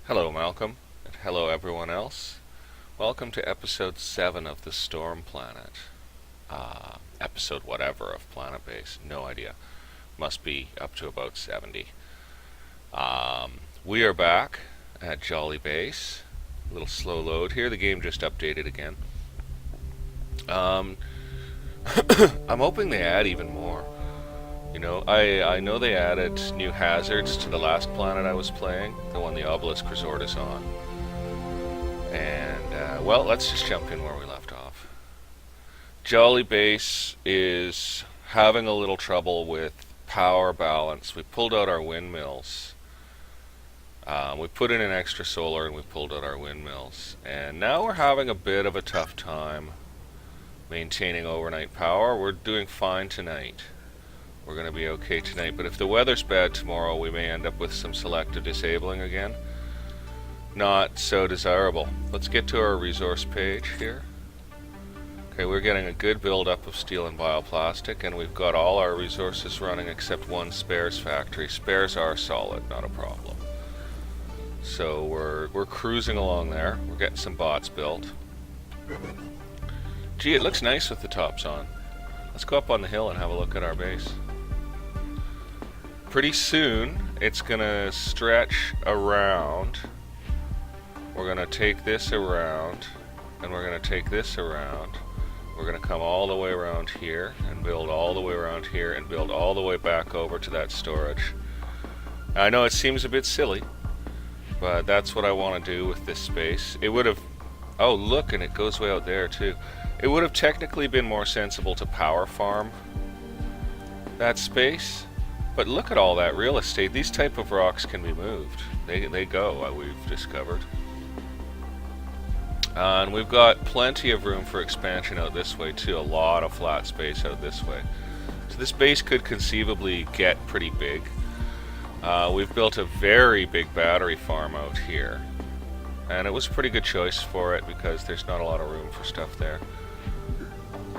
Hello, Malcolm, and hello, everyone else. Welcome to episode 7 of the Storm Planet. Episode whatever of Planetbase, no idea. Must be up to about 70. We are back at Jolly Base. A little slow load here. The game just updated again. I'm hoping they add even more. I know they added new hazards to the last planet I was playing, the one the Obelisk Resort is on. And, well, let's just jump in where we left off. Jolly Base is having a little trouble with power balance. We pulled out our windmills. We put in an extra solar and we pulled out our windmills. And now we're having a bit of a tough time maintaining overnight power. We're doing fine tonight. We're going to be okay tonight, but if the weather's bad tomorrow, we may end up with some selective disabling again. Not so desirable. Let's get to our resource page here. Okay, we're getting a good buildup of steel and bioplastic, and we've got all our resources running except one spares factory. Spares are solid, not a problem. So we're cruising along there. We're getting some bots built. Gee, it looks nice with the tops on. Let's go up on the hill and have a look at our base. Pretty soon, it's going to stretch around. We're going to take this around, and we're going to take this around. We're going to come all the way around here, and build all the way around here, and build all the way back over to that storage. I know it seems a bit silly, but that's what I want to do with this space. It would have... Oh, look, and it goes way out there, too. It would have technically been more sensible to power farm that space. But look at all that real estate. These type of rocks can be moved. They go, we've discovered. And we've got plenty of room for expansion out this way too. A lot of flat space out this way. So this base could conceivably get pretty big. We've built a very big battery farm out here. And it was a pretty good choice for it because there's not a lot of room for stuff there.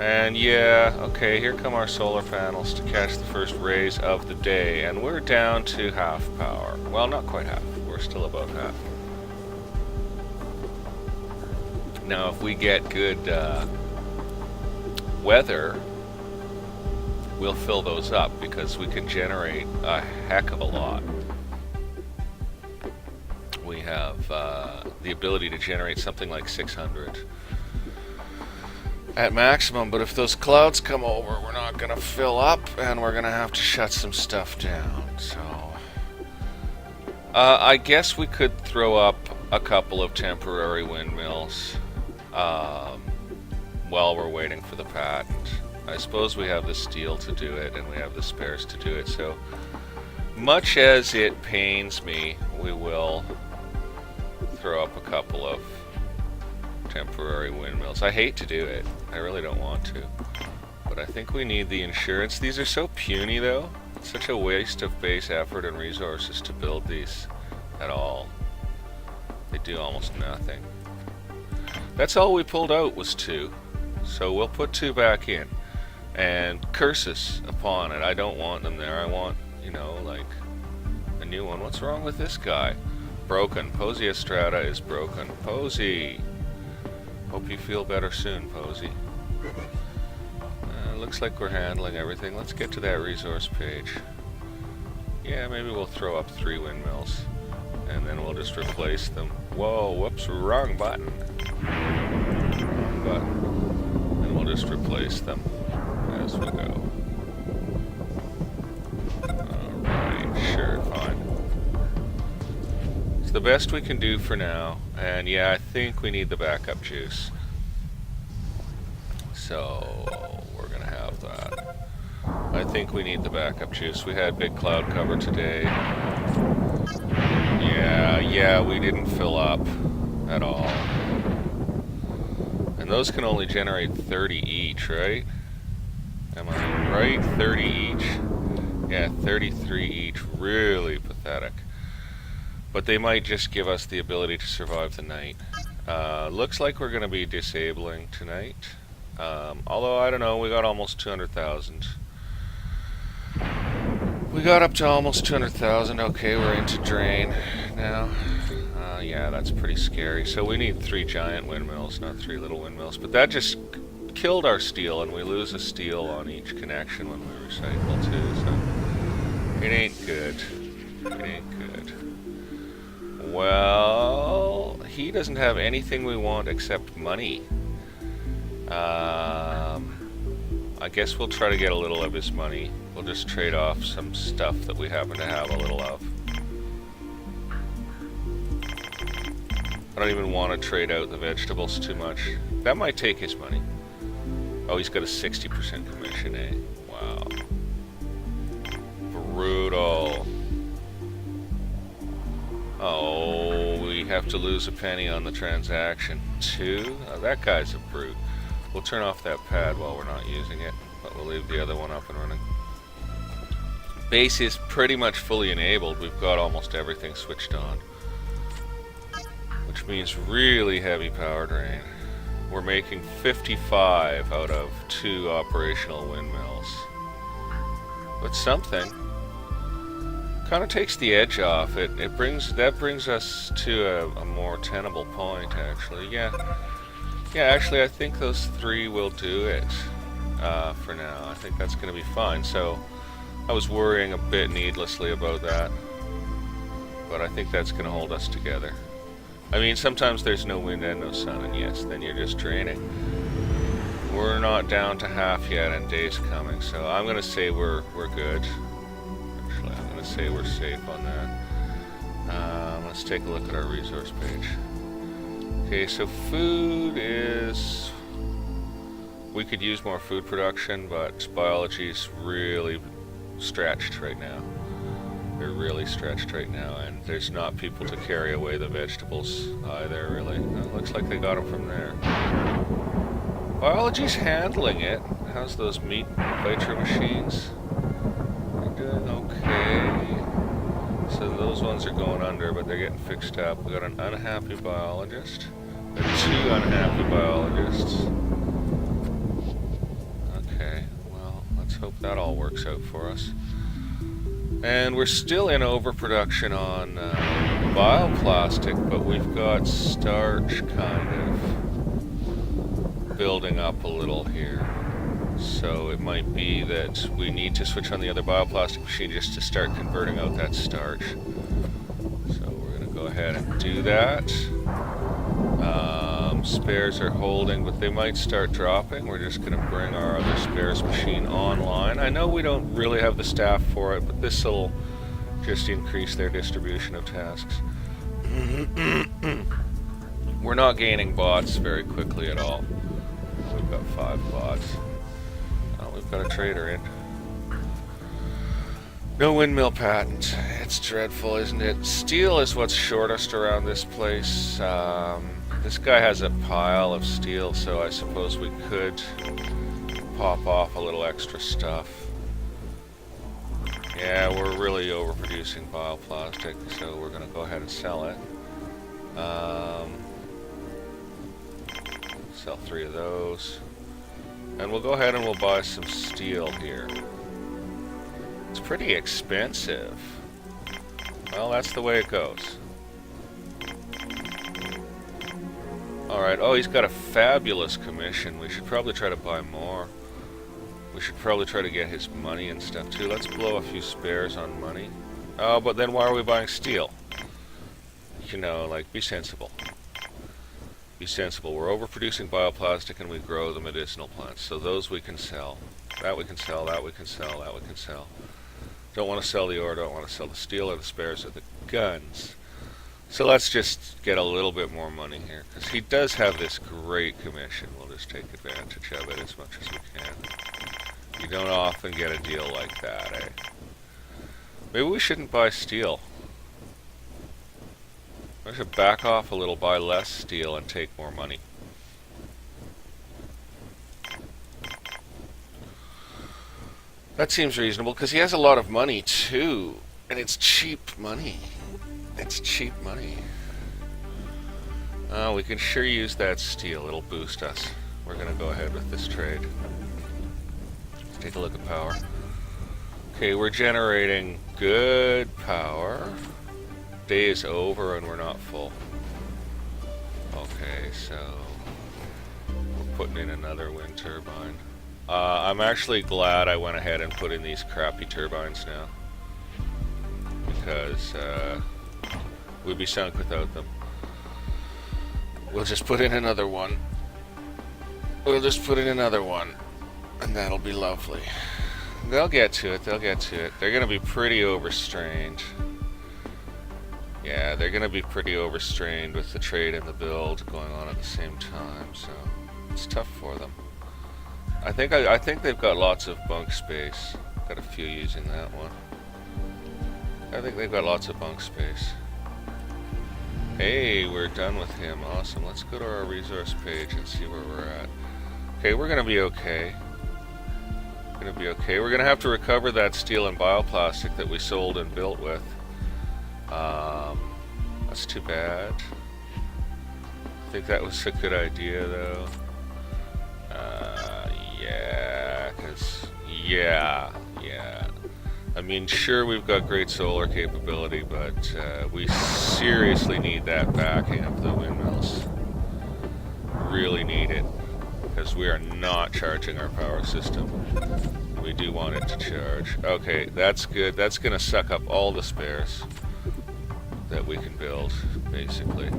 And yeah, okay, here come our solar panels to catch the first rays of the day, and we're down to half power. Well, not quite half, we're still about half. Now, if we get good weather, we'll fill those up because we can generate a heck of a lot. We have the ability to generate something like 600. At maximum, but if those clouds come over, we're not going to fill up, and we're going to have to shut some stuff down, so... I guess we could throw up a couple of temporary windmills while we're waiting for the patent. I suppose we have the steel to do it, and we have the spares to do it, so... Much as it pains me, we will throw up a couple of temporary windmills. I hate to do it. I really don't want to. But I think we need the insurance. These are so puny though. It's such a waste of base effort and resources to build these at all. They do almost nothing. That's all we pulled out was 2. So we'll put 2 back in. And curses upon it. I don't want them there. I want, like a new one. What's wrong with this guy? Broken. Posey Estrada is broken. Posey! Hope you feel better soon, Posey. Looks like we're handling everything. Let's get to that resource page. Yeah, maybe we'll throw up 3 windmills. And then we'll just replace them. Whoa, whoops, wrong button. Wrong button. And we'll just replace them as we go. Alright, sure, fine. It's the best we can do for now, and yeah, I think we need the backup juice. So, we're gonna have that. I think we need the backup juice. We had big cloud cover today. Yeah, we didn't fill up at all. And those can only generate 30 each, right? Am I right? 30 each. Yeah, 33 each. Really pathetic. But they might just give us the ability to survive the night. Looks like we're going to be disabling tonight. Although, I don't know, we got almost 200,000. We got up to almost 200,000. Okay, we're into drain now. Yeah, that's pretty scary. So we need 3 giant windmills, not 3 little windmills. But that just killed our steel, and we lose a steel on each connection when we recycle too, so it ain't good. It ain't good. Well, he doesn't have anything we want except money. I guess we'll try to get a little of his money. We'll just trade off some stuff that we happen to have a little of. I don't even want to trade out the vegetables too much. That might take his money. Oh, he's got a 60% commission, eh? Wow. Brutal. Oh, we have to lose a penny on the transaction. 2? Oh, that guy's a brute. We'll turn off that pad while we're not using it, but we'll leave the other one up and running. Base is pretty much fully enabled. We've got almost everything switched on, which means really heavy power drain. We're making 55 out of 2 operational windmills. But something kind of takes the edge off. That brings us to a more tenable point, actually. Yeah, actually I think those 3 will do it for now. I think that's going to be fine. So I was worrying a bit needlessly about that, but I think that's going to hold us together. I mean, sometimes there's no wind and no sun, and yes, then you're just draining. We're not down to half yet, and day's coming, so I'm going to say we're good. Actually, I'm going to say we're safe on that. Let's take a look at our resource page. Okay, so food is... We could use more food production, but biology's really stretched right now. They're really stretched right now, and there's not people to carry away the vegetables either, really. Well, looks like they got them from there. Biology's handling it. How's those meat vitro machines? They're doing okay. So those ones are going under, but they're getting fixed up. We got an unhappy biologist. There are 2 unhappy biologists. Okay, well, let's hope that all works out for us. And we're still in overproduction on bioplastic, but we've got starch kind of building up a little here. So it might be that we need to switch on the other bioplastic machine just to start converting out that starch. So we're going to go ahead and do that. Spares are holding, but they might start dropping. We're just going to bring our other spares machine online. I know we don't really have the staff for it, but this will just increase their distribution of tasks. We're not gaining bots very quickly at all. We've got 5 bots. Oh, we've got a trader in. No windmill patent. It's dreadful, isn't it? Steel is what's shortest around this place. This guy has a pile of steel, so I suppose we could pop off a little extra stuff. Yeah, we're really overproducing bioplastic, so we're going to go ahead and sell it. Sell 3 of those. And we'll go ahead and we'll buy some steel here. It's pretty expensive. Well, that's the way it goes. Alright, oh, he's got a fabulous commission. We should probably try to buy more. We should probably try to get his money and stuff too. Let's blow a few spares on money. Oh, but then why are we buying steel? You know, like, be sensible. Be sensible. We're overproducing bioplastic and we grow the medicinal plants. So those we can sell. That we can sell, that we can sell, that we can sell. Don't want to sell the ore, don't want to sell the steel or the spares or the guns. So let's just get a little bit more money here, because he does have this great commission. We'll just take advantage of it as much as we can. You don't often get a deal like that, eh? Maybe we shouldn't buy steel. I should back off a little, buy less steel, and take more money. That seems reasonable, because he has a lot of money, too. And it's cheap money. It's cheap money. Oh, we can sure use that steel. It'll boost us. We're going to go ahead with this trade. Let's take a look at power. Okay, we're generating good power. day is over and we're not full. Okay, so we're putting in another wind turbine. I'm actually glad I went ahead and put in these crappy turbines now, because we'd be sunk without them. We'll just put in another one. We'll just put in another one, and that'll be lovely. They'll get to it, they'll get to it. They're gonna be pretty overstrained. Yeah, they're gonna be pretty overstrained with the trade and the build going on at the same time, so it's tough for them. I think they've got lots of bunk space. Got a few using that one. I think they've got lots of bunk space. Hey, we're done with him. Awesome. Let's go to our resource page and see where we're at. Okay, we're gonna be okay. We're gonna be okay. We're gonna have to recover that steel and bioplastic that we sold and built with. That's too bad. I think that was a good idea, though. Yeah. I mean, sure, we've got great solar capability, but we seriously need that backing of the windmills. Really need it, because we are not charging our power system. We do want it to charge. Okay, that's good. That's going to suck up all the spares that we can build, basically.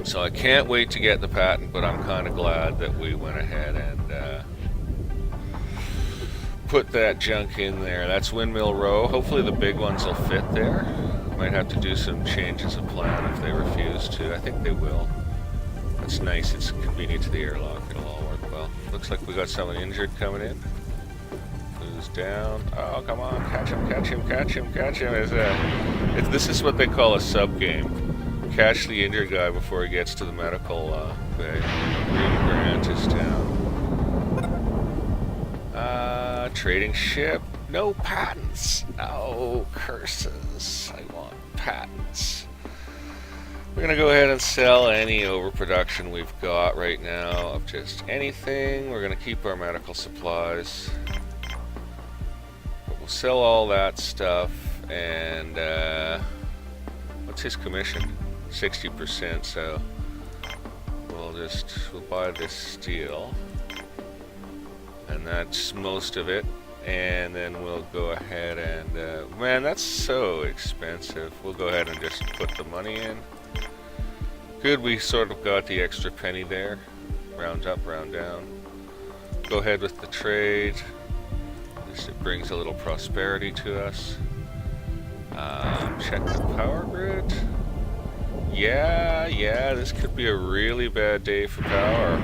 So I can't wait to get the patent, but I'm kind of glad that we went ahead and put that junk in there. That's Windmill Row. Hopefully the big ones will fit there. Might have to do some changes of plan if they refuse to. I think they will. That's nice. It's convenient to the airlock. It'll all work well. Looks like we got someone injured coming in. Who's down? Oh, come on. Catch him, catch him, catch him, catch him. This is what they call a sub-game. Catch the injured guy before he gets to the medical bay. Green Grant is down. Trading ship. No patents. Oh, curses. I want patents. We're going to go ahead and sell any overproduction we've got right now of just anything. We're going to keep our medical supplies. But we'll sell all that stuff. And what's his commission? 60%, so we'll buy this steel. And that's most of it. And then we'll go ahead and man, that's so expensive. We'll go ahead and just put the money in. Good, we sort of got the extra penny there. Round up, round down. Go ahead with the trade. It brings a little prosperity to us. Check the power grid. Yeah, this could be a really bad day for power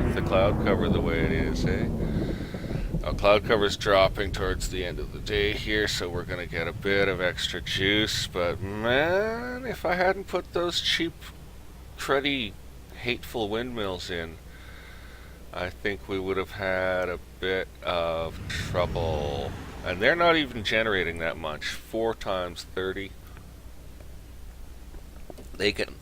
with the cloud cover the way it is, eh? Cloud cover's dropping towards the end of the day here, so we're gonna get a bit of extra juice, but man, if I hadn't put those cheap, cruddy, hateful windmills in, I think we would have had a bit of trouble. And they're not even generating that much. 4 times 30.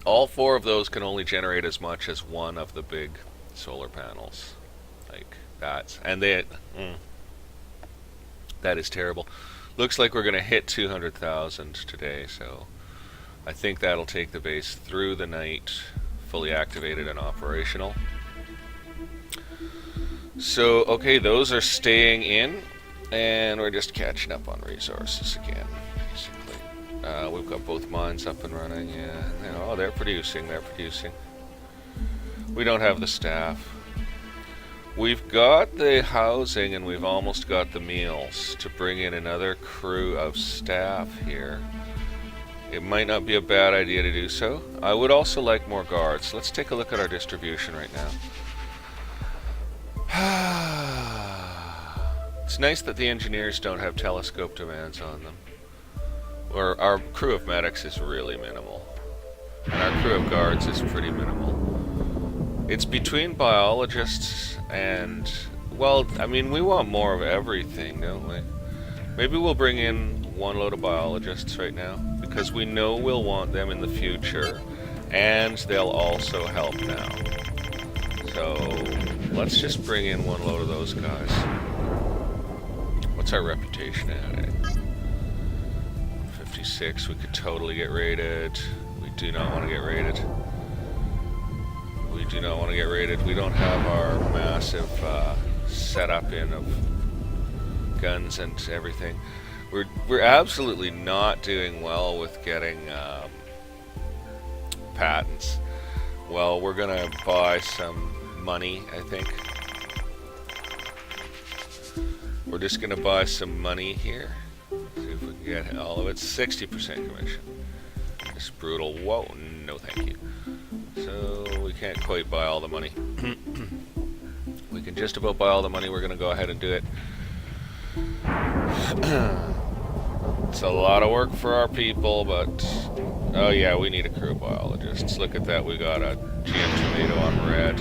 All 4 of those can only generate as much as one of the big solar panels. Like that. And that is terrible. Looks like we're going to hit 200,000 today, so I think that'll take the base through the night, fully activated and operational. So, okay, those are staying in, and we're just catching up on resources again, basically. We've got both mines up and running, yeah. Oh, they're producing. We don't have the staff. We've got the housing, and we've almost got the meals to bring in another crew of staff here. It might not be a bad idea to do so. I would also like more guards. Let's take a look at our distribution right now. It's nice that the engineers don't have telescope demands on them. Or our crew of medics is really minimal. And our crew of guards is pretty minimal. It's between biologists and, well, I mean, we want more of everything, don't we? Maybe we'll bring in 1 load of biologists right now, because we know we'll want them in the future, and they'll also help now. So let's just bring in 1 load of those guys. What's our reputation at? 56. We could totally get raided. We do not want to get raided. We do not want to get raided. We don't have our massive setup in of guns and everything. We're absolutely not doing well with getting patents. Well, we're gonna buy some money, I think. We're just gonna buy some money here. See if we can get all of it. 60% commission. It's brutal. Whoa, no thank you. So we can't quite buy all the money. We can just about buy all the money. We're gonna go ahead and do it. It's a lot of work for our people, but oh yeah, we need a crew of biologists. Look at that, we got a GM tomato on red.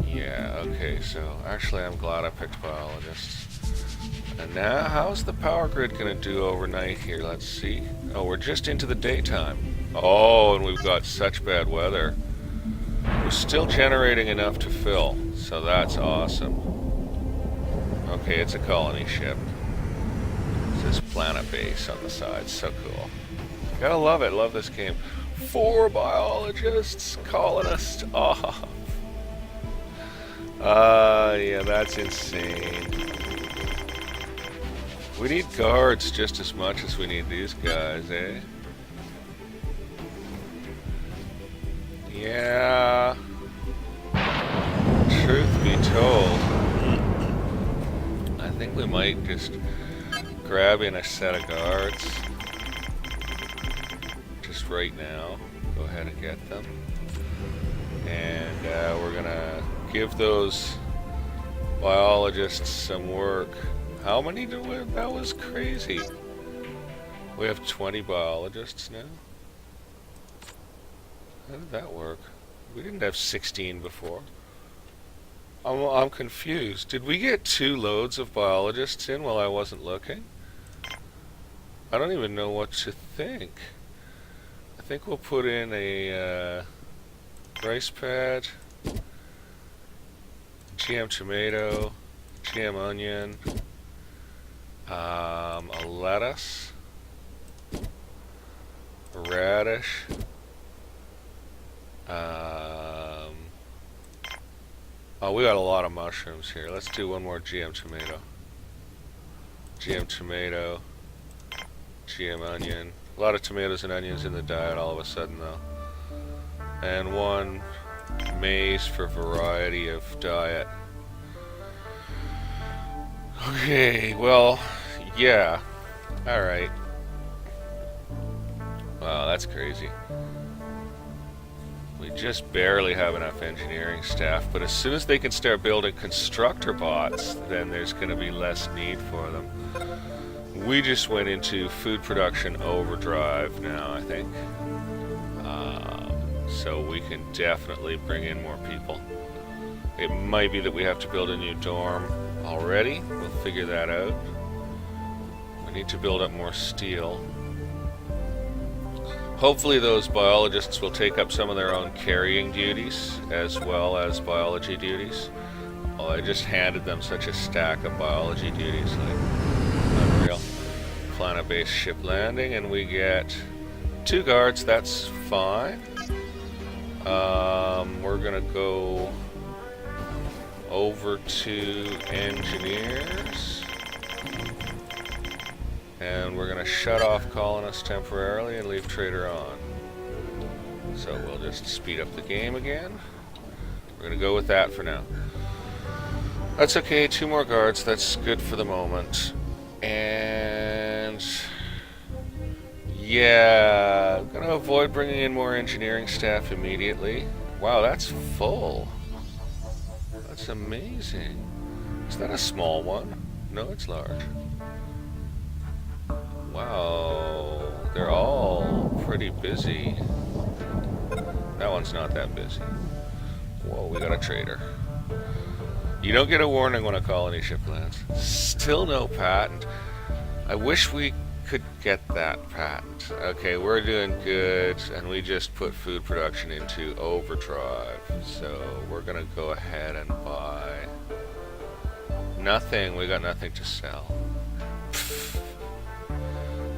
Yeah, okay, so actually I'm glad I picked biologists. And now, how's the power grid gonna do overnight here? Let's see. Oh, we're just into the daytime. Oh, and we've got such bad weather. We're still generating enough to fill, so that's awesome. Okay, it's a colony ship. It says Planetbase on the side. So cool. Gotta love it. Love this game. 4 biologists, colonists off. Yeah, that's insane. We need guards just as much as we need these guys, eh? Yeah. Truth be told, I think we might just grab in a set of guards just right now. Go ahead and get them. And we're gonna give those biologists some work. How many do we? That was crazy. We have 20 biologists now. How did that work? We didn't have 16 before. I'm confused. Did we get 2 loads of biologists in while I wasn't looking? I don't even know what to think. I think we'll put in a rice pad, GM tomato, GM onion, a lettuce, a radish, oh, we got a lot of mushrooms here. Let's do one more GM tomato. GM tomato, GM onion. A lot of tomatoes and onions in the diet all of a sudden though. And 1 maize for variety of diet. Okay, well, yeah. Alright. Wow, that's crazy. We just barely have enough engineering staff, but as soon as they can start building constructor bots, then there's going to be less need for them. We just went into food production overdrive now, I think. So we can definitely bring in more people. It might be that we have to build a new dorm already. We'll figure that out. We need to build up more steel. Hopefully those biologists will take up some of their own carrying duties as well as biology duties. Oh, I just handed them such a stack of biology duties, like unreal. Planet-based ship landing, and we get 2 guards, that's fine. We're gonna go over to engineers. And we're going to shut off colonists temporarily and leave trader on. So we'll just speed up the game again. We're going to go with that for now. That's okay, 2 more guards, that's good for the moment. And yeah, I'm going to avoid bringing in more engineering staff immediately. Wow, that's full. That's amazing. Is that a small one? No, it's large. Wow, they're all pretty busy. That one's not that busy. Whoa, we got a trader. You don't get a warning when a colony ship lands. Still no patent. I wish we could get that patent. Okay, we're doing good, and we just put food production into overdrive. So we're gonna go ahead and buy nothing. We got nothing to sell.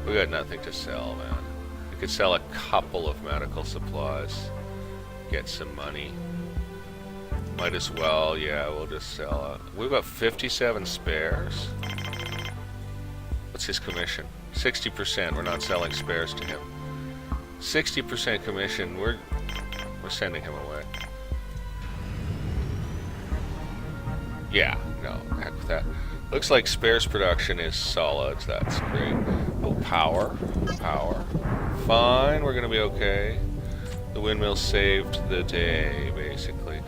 We got nothing to sell, man. We could sell a couple of medical supplies. Get some money. Might as well, yeah, we'll just sell it. We've got 57 spares. What's his commission? 60%. We're not selling spares to him. 60% commission. We're sending him away. Yeah, no, heck with that. Looks like spares production is solid. That's great. Oh, power. Fine, we're gonna be okay. The windmill saved the day, basically.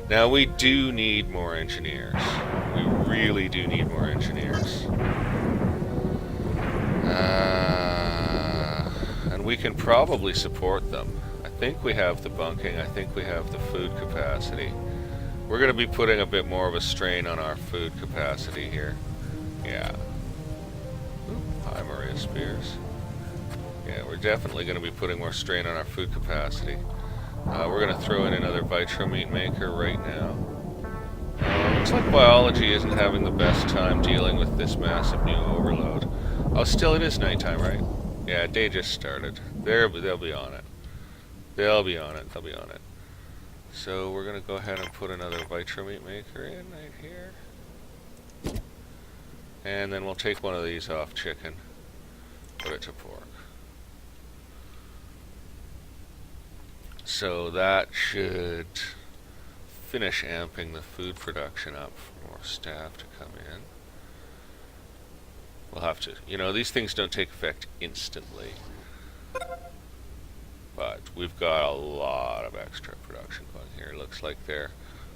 Now we do need more engineers. We really do need more engineers. And we can probably support them. I think we have the bunking. I think we have the food capacity. We're going to be putting a bit more of a strain on our food capacity here. Yeah. Ooh, hi, Maria Spears. Yeah, we're definitely going to be putting more strain on our food capacity. We're going to throw in another vitro meat maker right now. Looks like biology isn't having the best time dealing with this massive new overload. Oh, still it is nighttime, right? Yeah, day just started. They'll be on it. They'll be on it. So we're going to go ahead and put another vitro meat maker in right here. And then we'll take one of these off chicken. Put it to pork. So that should finish amping the food production up for more staff to come in. We'll have to, you know, these things don't take effect instantly. But we've got a lot of extra production going here. Looks like they're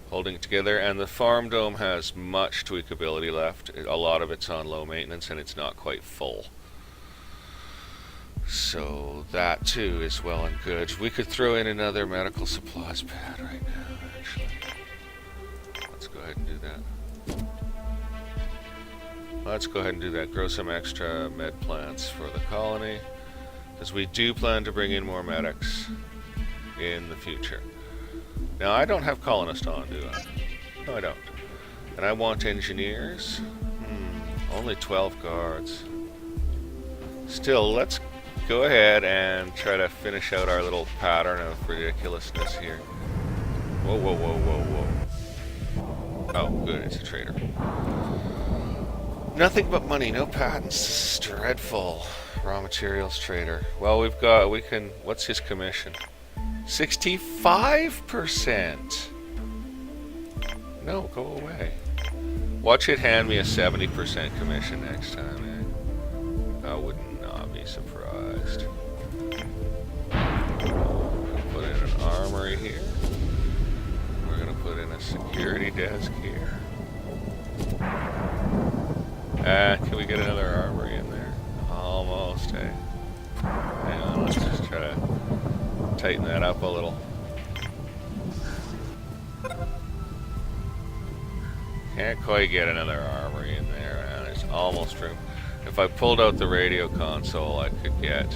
holding it together. And the farm dome has much tweakability left. A lot of it's on low maintenance and it's not quite full. So that too is well and good. We could throw in another medical supplies pad right now, actually. Let's go ahead and do that. Let's go ahead and do that. Grow some extra med plants for the colony, because we do plan to bring in more medics in the future. Now, I don't have colonists on, do I? No, I don't. And I want engineers. Only 12 guards. Still, let's go ahead and try to finish out our little pattern of ridiculousness here. Whoa. Oh, good, it's a trader. Nothing but money, no patents. This is dreadful. Raw materials trader. Well, we can, what's his commission? 65%! No, go away. Watch it hand me a 70% commission next time, eh? I would not be surprised. Put in an armory here. We're gonna put in a security desk here. Can we get another armory in there? Almost, eh? Hang on, let's just try to tighten that up a little. Can't quite get another armory in there, man. There's almost room. If I pulled out the radio console, I could get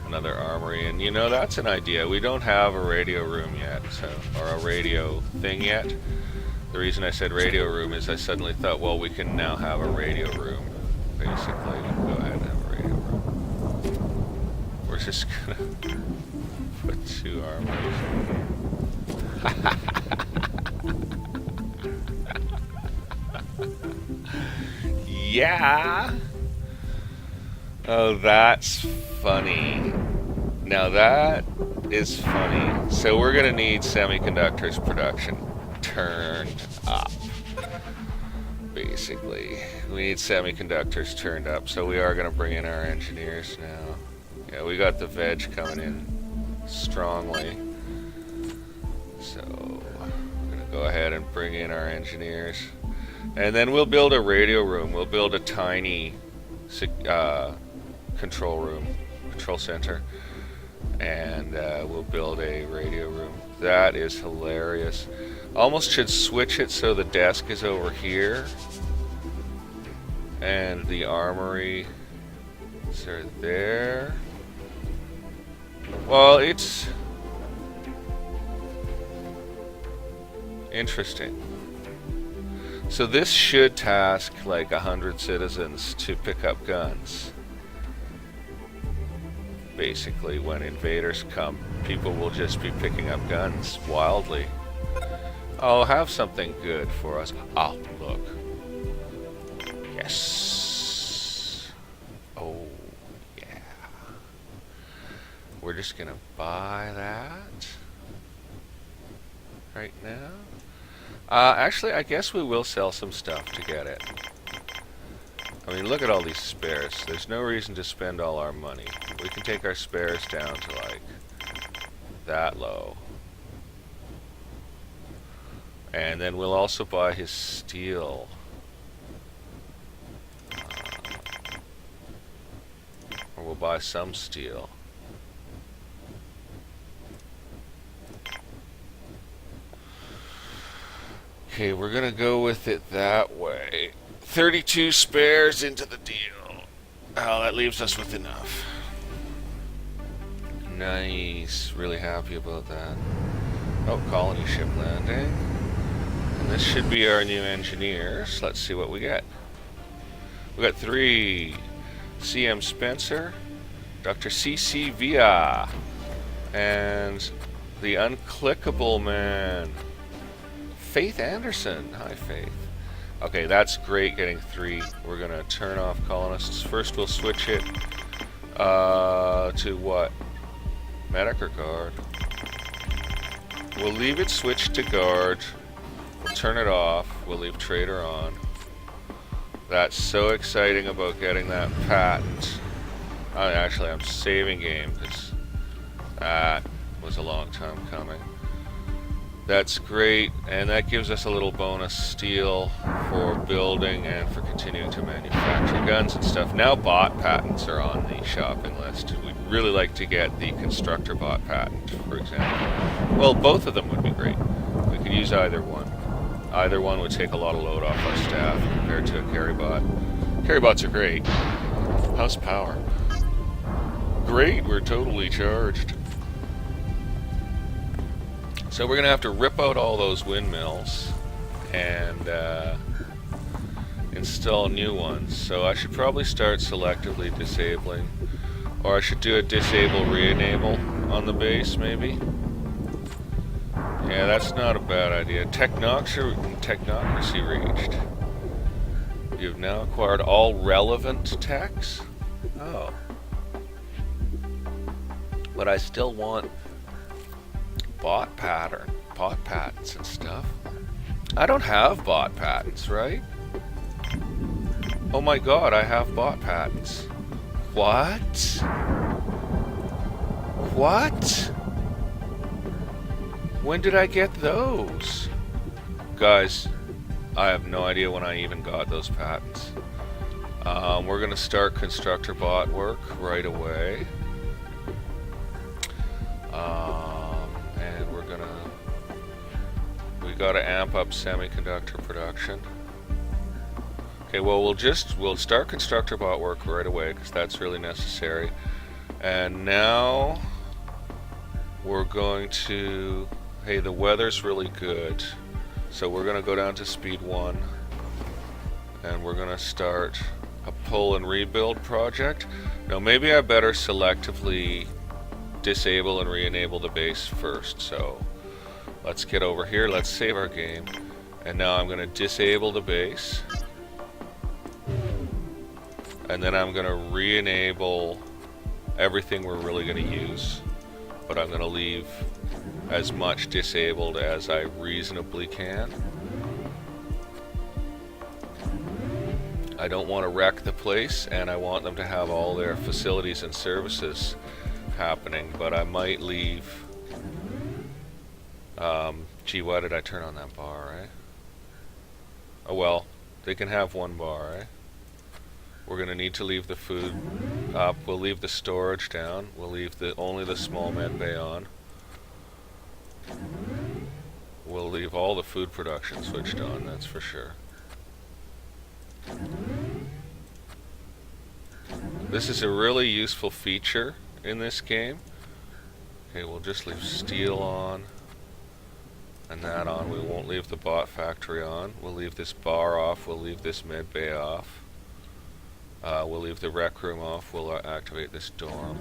another armory. And you know, that's an idea. We don't have a radio room yet, so, or a radio thing yet. The reason I said radio room is I suddenly thought, well, we can now have a radio room. Basically, we can go ahead and have a radio room. We're just gonna put 2 armories. Yeah! Oh, that's funny. Now that is funny. So we're gonna need semiconductors production turned up. Basically, we need semiconductors turned up, so we are going to bring in our engineers now. Yeah, we got the veg coming in strongly, so we're going to go ahead and bring in our engineers, and then we'll build a radio room. We'll build a tiny control center, and we'll build a radio room. That is hilarious. Almost should switch it so the desk is over here and the armory is there. Well, it's interesting. So this should task like 100 citizens to pick up guns. Basically, when invaders come, people will just be picking up guns wildly. I'll have something good for us. Oh, look. Yes. Oh, yeah. We're just gonna buy that right now. Actually, I guess we will sell some stuff to get it. I mean, look at all these spares. There's no reason to spend all our money. We can take our spares down to, like, that low. And then we'll also buy his steel. Or we'll buy some steel. Okay, we're gonna go with it that way. 32 spares into the deal. Oh, that leaves us with enough. Nice. Really happy about that. Oh, colony ship landing. And this should be our new engineers. Let's see what we get. We got 3. CM Spencer, Dr. C.C. Villa, and the unclickable man, Faith Anderson. Hi, Faith. Okay, that's great getting 3. We're going to turn off colonists. First, we'll switch it to what? Medic or guard? We'll leave it switched to guard. We'll turn it off. We'll leave trader on. That's so exciting about getting that patent. Actually, I'm saving game because that was a long time coming. That's great, and that gives us a little bonus steel for building and for continuing to manufacture guns and stuff. Now bot patents are on the shopping list. We'd really like to get the constructor bot patent, for example. Well, both of them would be great. We could use either one. Either one would take a lot of load off our staff compared to a carry bot. Carry bots are great. How's power? Great, we're totally charged. So we're going to have to rip out all those windmills and install new ones. So I should probably start selectively disabling. Or I should do a disable re-enable on the base, maybe. Yeah, that's not a bad idea. Technocracy reached. You've now acquired all relevant techs? Oh. But I still want bot patents and stuff. I don't have bot patents, right? Oh my god, I have bot patents. What? What? When did I get those? Guys, I have no idea when I even got those patents. We're gonna start constructor bot work right away. And we gotta amp up semiconductor production. Okay, well we'll start constructor bot work right away because that's really necessary. And now we're going to, hey, the weather's really good, so we're gonna go down to speed 1 and we're gonna start a pull and rebuild project. Now maybe I better selectively disable and re-enable the base first. So let's get over here, let's save our game, and now I'm going to disable the base, and then I'm going to re-enable everything we're really going to use, but I'm going to leave as much disabled as I reasonably can. I don't want to wreck the place, and I want them to have all their facilities and services happening, but I might leave. Gee, why did I turn on that bar, eh? Oh well, they can have one bar, eh? We're gonna need to leave the food up. We'll leave the storage down. We'll leave only the small med bay on. We'll leave all the food production switched on, that's for sure. This is a really useful feature in this game. Okay, we'll just leave steel on and that on. We won't leave the bot factory on. We'll leave this bar off. We'll leave this med bay off. We'll leave the rec room off. We'll activate this dorm.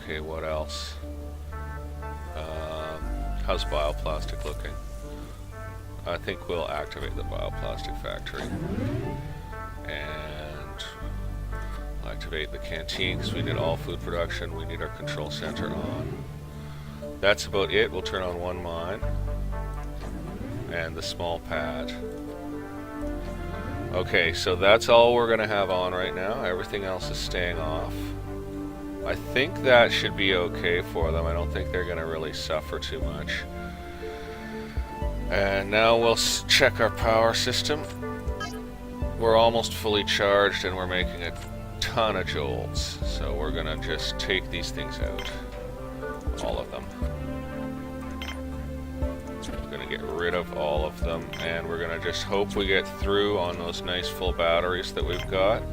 Okay, what else? How's bioplastic looking? I think we'll activate the bioplastic factory. And activate the canteen because we need all food production. We need our control center on. That's about it. We'll turn on one mine. And the small pad. Okay, so that's all we're going to have on right now. Everything else is staying off. I think that should be okay for them. I don't think they're going to really suffer too much. And now we'll check our power system. We're almost fully charged and we're making a ton of joules. So we're going to just take these things out. All of them. We're going to get rid of all of them. And we're going to just hope we get through on those nice full batteries that we've got.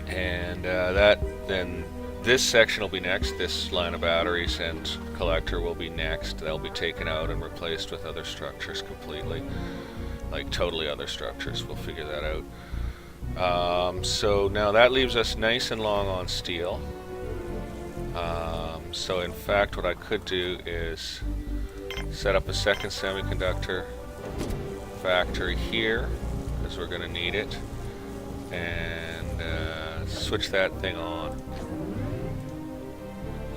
And then this section will be next. This line of batteries and collector will be next. They'll be taken out and replaced with other structures completely. Like totally other structures. We'll figure that out. So now that leaves us nice and long on steel. So in fact what I could do is set up a second semiconductor factory here because we're going to need it. And switch that thing on.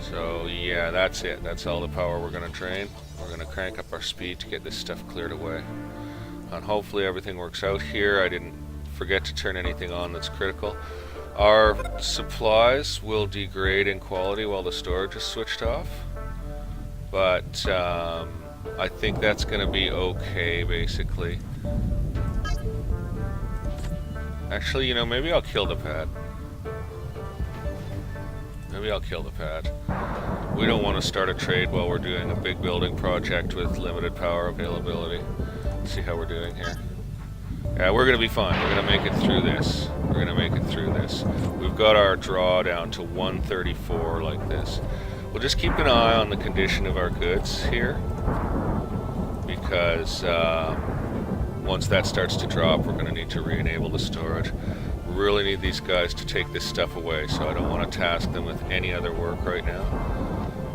So yeah, that's it. That's all the power we're going to drain. We're going to crank up our speed to get this stuff cleared away. And hopefully everything works out here. I didn't forget to turn anything on that's critical. Our supplies will degrade in quality while the storage is switched off. But I think that's going to be okay, basically. Actually, you know, maybe I'll kill the pad. Maybe I'll kill the pad. We don't want to start a trade while we're doing a big building project with limited power availability. Let's see how we're doing here. Yeah, we're going to be fine. We're going to make it through this. We're going to make it through this. We've got our draw down to 134 like this. We'll just keep an eye on the condition of our goods here. Because once that starts to drop, we're going to need to re-enable the storage. We really need these guys to take this stuff away, so I don't want to task them with any other work right now.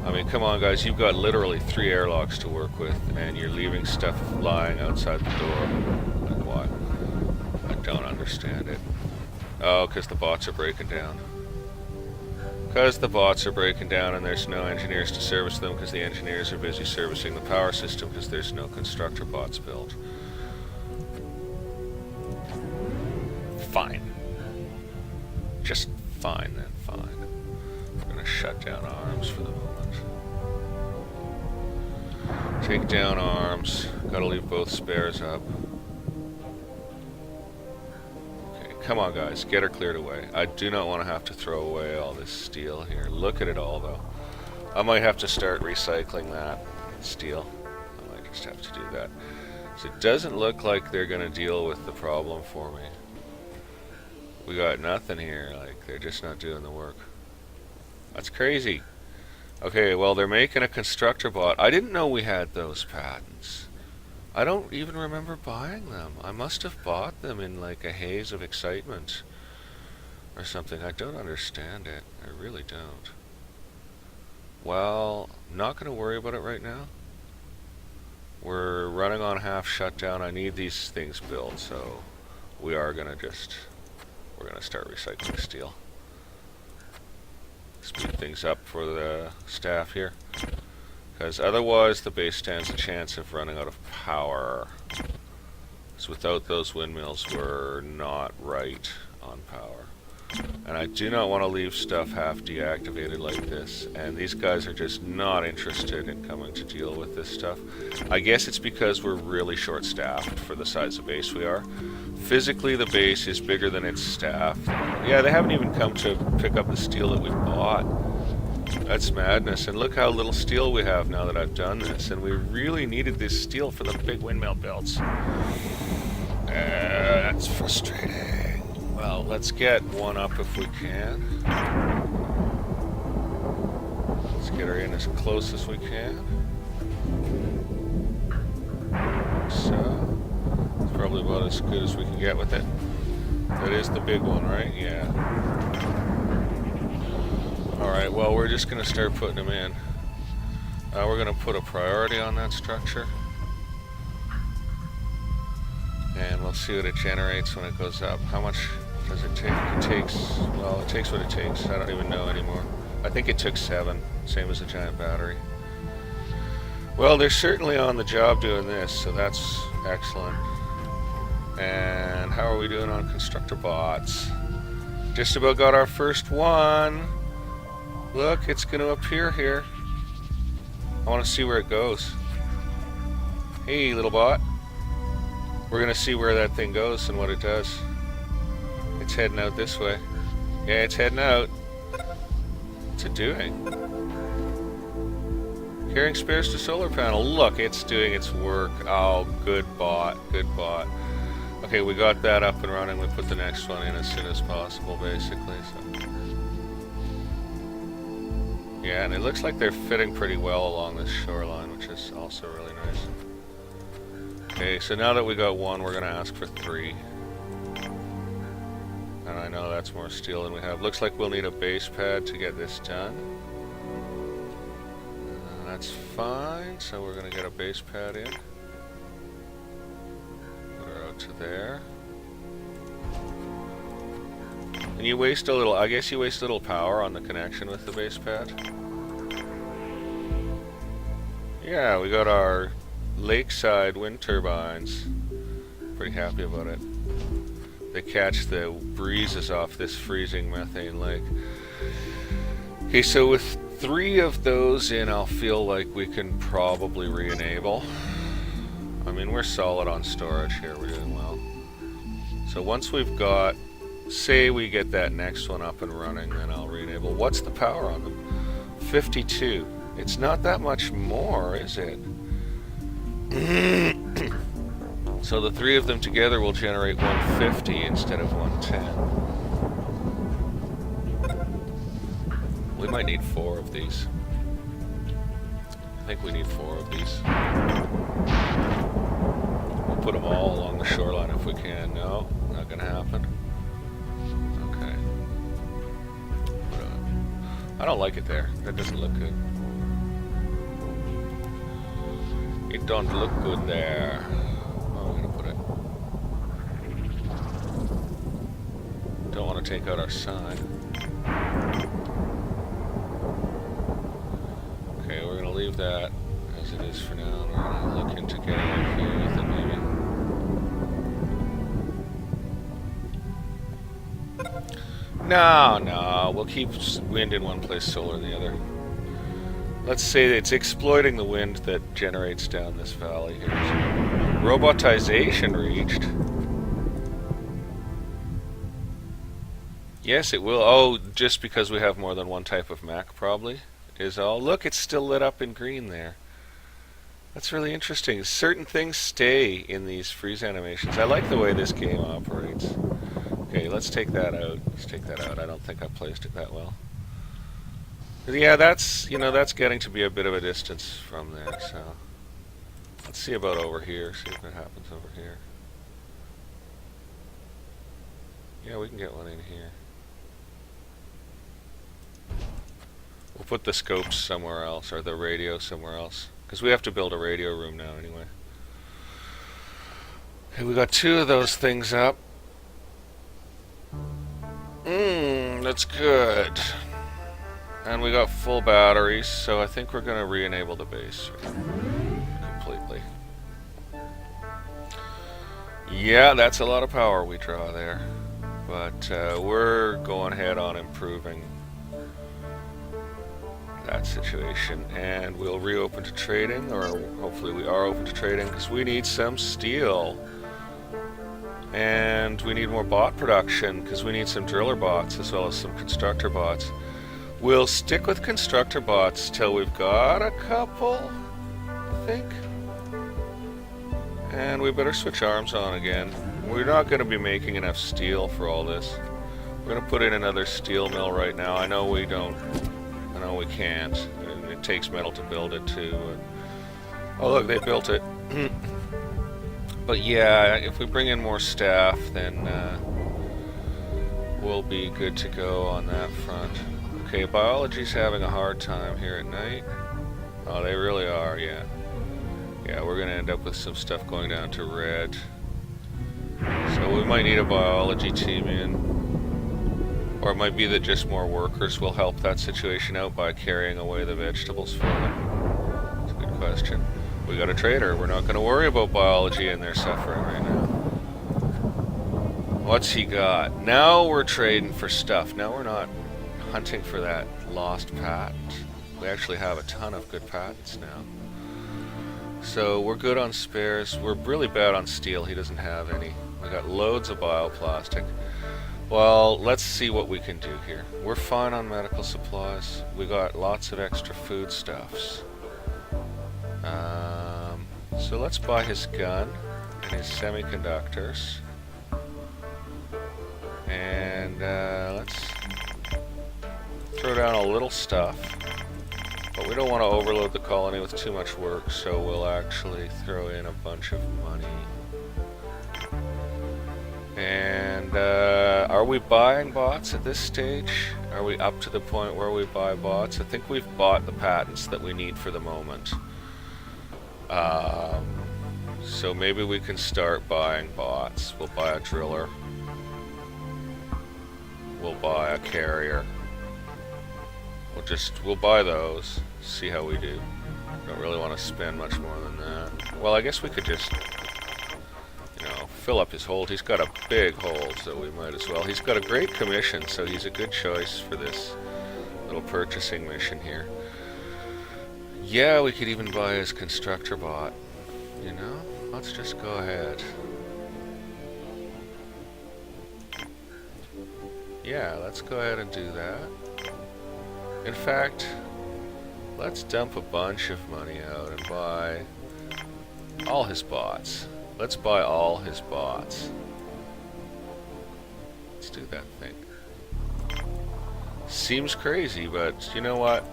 I mean, come on guys, you've got literally 3 airlocks to work with, and you're leaving stuff lying outside the door. Like what? I don't understand it. Oh, because the bots are breaking down. Because the bots are breaking down and there's no engineers to service them because the engineers are busy servicing the power system because there's no constructor bots built. Fine. Just fine then, fine. We're going to shut down arms for the moment. Take down arms. Gotta leave both spares up. Okay, come on guys, get her cleared away. I do not want to have to throw away all this steel here. Look at it all though. I might have to start recycling that steel. I might just have to do that. So it doesn't look like they're going to deal with the problem for me. We got nothing here, like they're just not doing the work. That's crazy. Okay, well they're making a constructor bot. I didn't know we had those patents. I don't even remember buying them. I must have bought them in like a haze of excitement or something. I don't understand it. I really don't. Well, I'm not going to worry about it right now. We're running on half shutdown. I need these things built, so we are going to just... We're going to start recycling steel. Speed things up for the staff here. Because otherwise the base stands a chance of running out of power. Because without those windmills we're not right on power. And I do not want to leave stuff half deactivated like this. And these guys are just not interested in coming to deal with this stuff. I guess it's because we're really short-staffed for the size of base we are. Physically, the base is bigger than its staff. Yeah, they haven't even come to pick up the steel that we bought. That's madness. And look how little steel we have now that I've done this. And we really needed this steel for the big windmill builds. That's frustrating. Well, let's get one up if we can. Let's get her in as close as we can. So... probably about as good as we can get with it. That is the big one, right? Yeah. Alright, well, we're just going to start putting them in. We're going to put a priority on that structure. And we'll see what it generates when it goes up. How much does it take? It takes, well, it takes what it takes. I don't even know anymore. I think it took 7, same as a giant battery. Well, they're certainly on the job doing this, so that's excellent. And how are we doing on constructor bots? Just about got our first one. Look, it's going to appear here. I want to see where it goes. Hey, little bot. We're going to see where that thing goes and what it does. It's heading out this way. Yeah, it's heading out. What's it doing? Carrying spares to solar panel. Look, it's doing its work. Oh, good bot. Good bot. Okay, we got that up and running. We put the next one in as soon as possible, basically. So. Yeah, and it looks like they're fitting pretty well along this shoreline, which is also really nice. Okay, so now that we got one, we're going to ask for 3. And I know that's more steel than we have. Looks like we'll need a base pad to get this done. That's fine, so we're going to get a base pad in. Put her out to there. And you waste a little, I guess you waste a little power on the connection with the base pad. Yeah, we got our lakeside wind turbines. Pretty happy about it. They catch the breezes off this freezing methane lake. Okay, so with 3 of those in, I'll feel like we can probably re-enable. I mean, we're solid on storage here, we're doing well. So once we've got, say we get that next one up and running, then I'll re-enable. What's the power on them? 52. It's not that much more, is it? So the 3 of them together will generate 150 instead of 110. We might need 4 of these. I think we need 4 of these. We'll put them all along the shoreline if we can. No, not gonna happen. Okay. I don't like it there. That doesn't look good. It don't look good there. Where are we gonna put it? Don't want to take out our sign. Okay, we're gonna leave that as it is for now. We're gonna look into getting up here with it maybe. No, we'll keep wind in one place, solar in the other. Let's say that it's exploiting the wind that generates down this valley here. So, robotization reached. Yes, it will. Oh, just because we have more than one type of Mac, probably, is all. Look, it's still lit up in green there. That's really interesting. Certain things stay in these freeze animations. I like the way this game operates. Okay, let's take that out. Let's take that out. I don't think I placed it that well. Yeah, that's, you know, that's getting to be a bit of a distance from there, so let's see about over here, see if it happens over here. Yeah, we can get one in here. We'll put the scopes somewhere else, or the radio somewhere else, because we have to build a radio room now anyway. Okay, we got 2 of those things up. That's good. And we got full batteries, so I think we're going to re-enable the base completely. Yeah, that's a lot of power we draw there. But we're going ahead on improving that situation. And we'll reopen to trading, or hopefully we are open to trading, because we need some steel. And we need more bot production, because we need some driller bots as well as some constructor bots. We'll stick with constructor bots till we've got a couple, I think. And we better switch arms on again. We're not going to be making enough steel for all this. We're going to put in another steel mill right now. I know we don't. I know we can't. And it takes metal to build it too. Oh look, they built it. But yeah, if we bring in more staff, then we'll be good to go on that front. Okay, biology's having a hard time here at night. Oh, they really are, yeah. Yeah, we're gonna end up with some stuff going down to red. So we might need a biology team in. Or it might be that just more workers will help that situation out by carrying away the vegetables for them. That's a good question. We got a trader. We're not gonna worry about biology and their suffering right now. What's he got? Now we're trading for stuff. Now we're not hunting for that lost patent. We actually have a ton of good patents now. So we're good on spares. We're really bad on steel. He doesn't have any. We got loads of bioplastic. Well, let's see what we can do here. We're fine on medical supplies. We got lots of extra foodstuffs. So let's buy his gun and his semiconductors. And let's throw down a little stuff. But we don't want to overload the colony with too much work, so we'll actually throw in a bunch of money. And are we buying bots at this stage? Are we up to the point where we buy bots? I think we've bought the patents that we need for the moment. So maybe we can start buying bots. We'll buy a driller. We'll buy a carrier. We'll buy those, see how we do. Don't really want to spend much more than that. Well, I guess we could just, fill up his hold. He's got a big hold, so we might as well. He's got a great commission, so he's a good choice for this little purchasing mission here. Yeah, we could even buy his constructor bot. Let's just go ahead. Yeah, let's go ahead and do that. In fact, let's dump a bunch of money out and buy all his bots. Let's buy all his bots. Let's do that thing. Seems crazy, but you know what?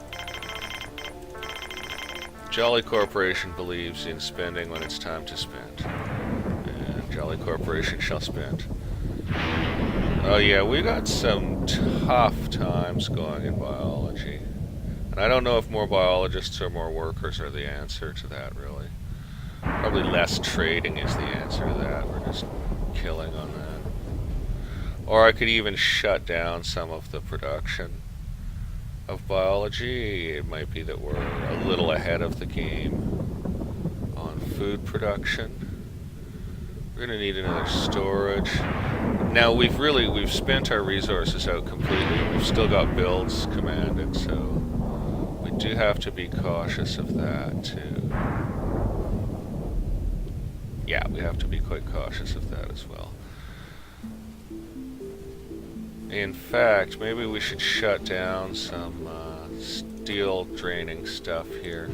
Jolly Corporation believes in spending when it's time to spend. And Jolly Corporation shall spend. Oh yeah, we got some tough times going in biology. And I don't know if more biologists or more workers are the answer to that, really. Probably less trading is the answer to that. We're just killing on that. Or I could even shut down some of the production of biology. It might be that we're a little ahead of the game on food production. We're going to need another storage. Now we've spent our resources out completely. We've still got builds commanded, so we do have to be cautious of that too. Yeah, we have to be quite cautious of that as well. In fact, maybe we should shut down some steel draining stuff here.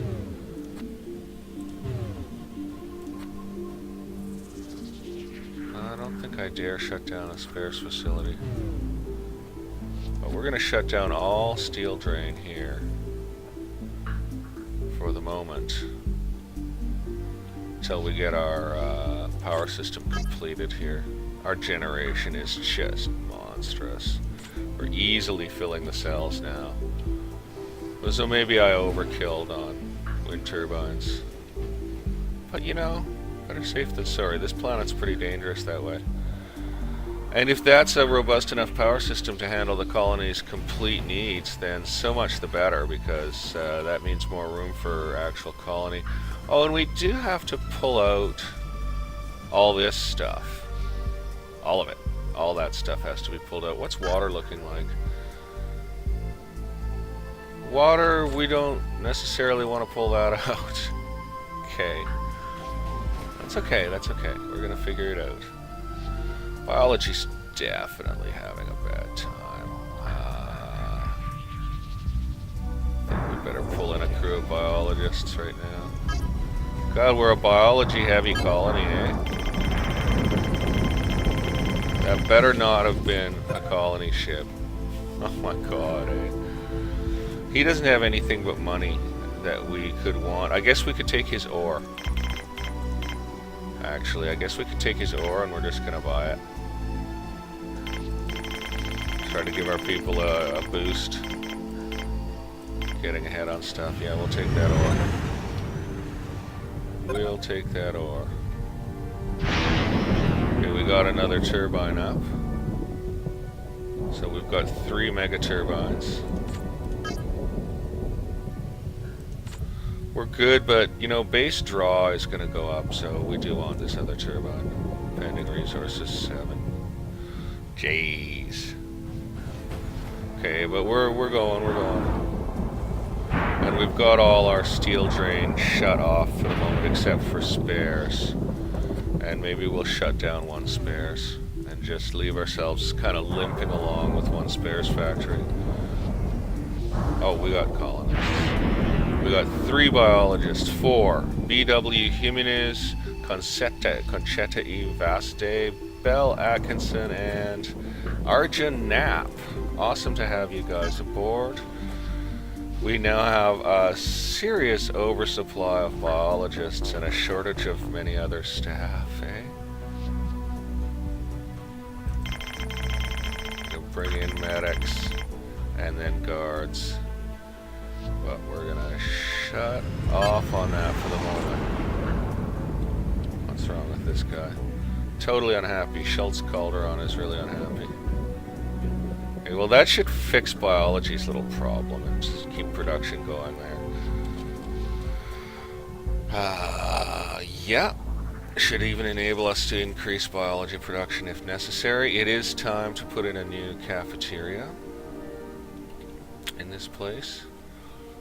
I don't think I dare shut down a spares facility. But we're going to shut down all steel drain here for the moment until we get our power system completed here. Our generation is just monstrous. We're easily filling the cells now. So maybe I overkilled on wind turbines. But better safe than sorry. This planet's pretty dangerous that way. And if that's a robust enough power system to handle the colony's complete needs, then so much the better, because that means more room for actual colony. Oh, and we do have to pull out all this stuff. All of it. All that stuff has to be pulled out. What's water looking like? Water, we don't necessarily want to pull that out. Okay. That's okay, that's okay. We're gonna figure it out. Biology's definitely having a bad time. I think we better pull in a crew of biologists right now. God, we're a biology-heavy colony, eh? That better not have been a colony ship. Oh my god, eh? He doesn't have anything but money that we could want. I guess we could take his ore. Actually, I guess we could take his ore and we're just gonna buy it. Try to give our people a boost. getting ahead on stuff. Yeah, we'll take that ore. We'll take that ore. Okay, we got another turbine up. So we've got 3 mega turbines. We're good, but, you know, base draw is going to go up, so we do want this other turbine. Pending resources 7. Jeez. Okay, but we're going. And we've got all our steel drain shut off for the moment, except for spares. And maybe we'll shut down 1 spares and just leave ourselves kind of limping along with 1 spares factory. Oh, we got colonists. We got 3 biologists, 4. BW Jimenez, Conchetta E. Vaste, Belle Atkinson, and Arjun Knapp. Awesome to have you guys aboard. We now have a serious oversupply of biologists and a shortage of many other staff, eh? We'll bring in medics and then guards. But we're gonna shut off on that for the moment. What's wrong with this guy? Totally unhappy. Schultz Calderon is really unhappy. Okay, well that should fix biology's little problem and just keep production going there. Yeah. Should even enable us to increase biology production if necessary. It is time to put in a new cafeteria in this place.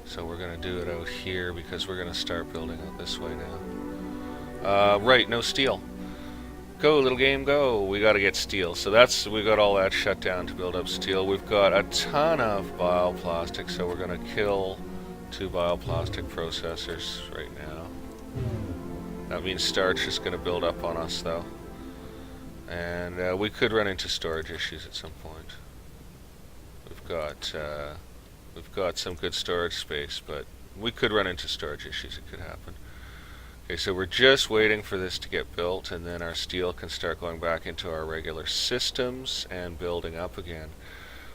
So we're going to do it out here because we're going to start building it this way now. Right, no steel. Go, little game, go. We got to get steel. So we got all that shut down to build up steel. We've got a ton of bioplastic, so we're going to kill 2 bioplastic processors right now. That means starch is going to build up on us, though. And we could run into storage issues at some point. We've got some good storage space, but we could run into storage issues. It could happen. Okay, so we're just waiting for this to get built, and then our steel can start going back into our regular systems and building up again.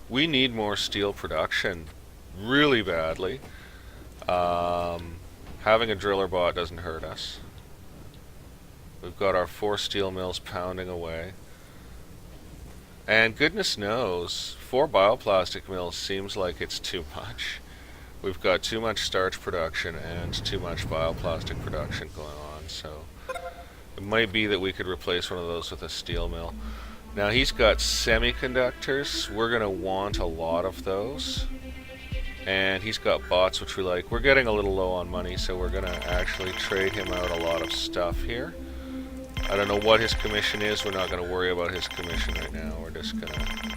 We need more steel production really badly. Having a driller bot doesn't hurt us. We've got our 4 steel mills pounding away. And goodness knows, 4 bioplastic mills seems like it's too much. We've got too much starch production and too much bioplastic production going on, so it might be that we could replace one of those with a steel mill. Now he's got semiconductors. We're going to want a lot of those. And he's got bots, which we like. We're getting a little low on money, so we're going to actually trade him out a lot of stuff here. I don't know what his commission is. We're not going to worry about his commission right now. We're just going to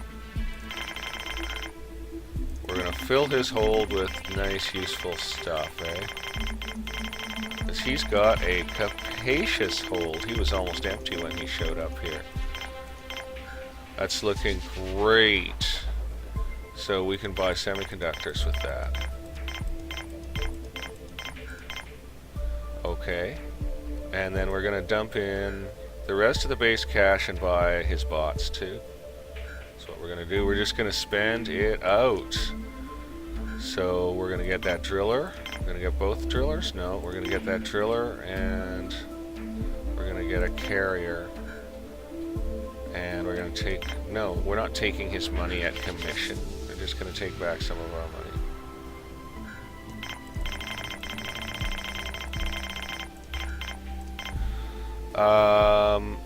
fill his hold with nice, useful stuff, eh? Because he's got a capacious hold. He was almost empty when he showed up here. That's looking great. So we can buy semiconductors with that. Okay. And then we're going to dump in the rest of the base cash and buy his bots too. That's what we're going to do. We're just going to spend it out. So we're going to get that driller. We're going to get both drillers. No, we're going to get that driller, and we're going to get a carrier. And we're going to take... No, we're not taking his money at commission. We're just going to take back some of our money.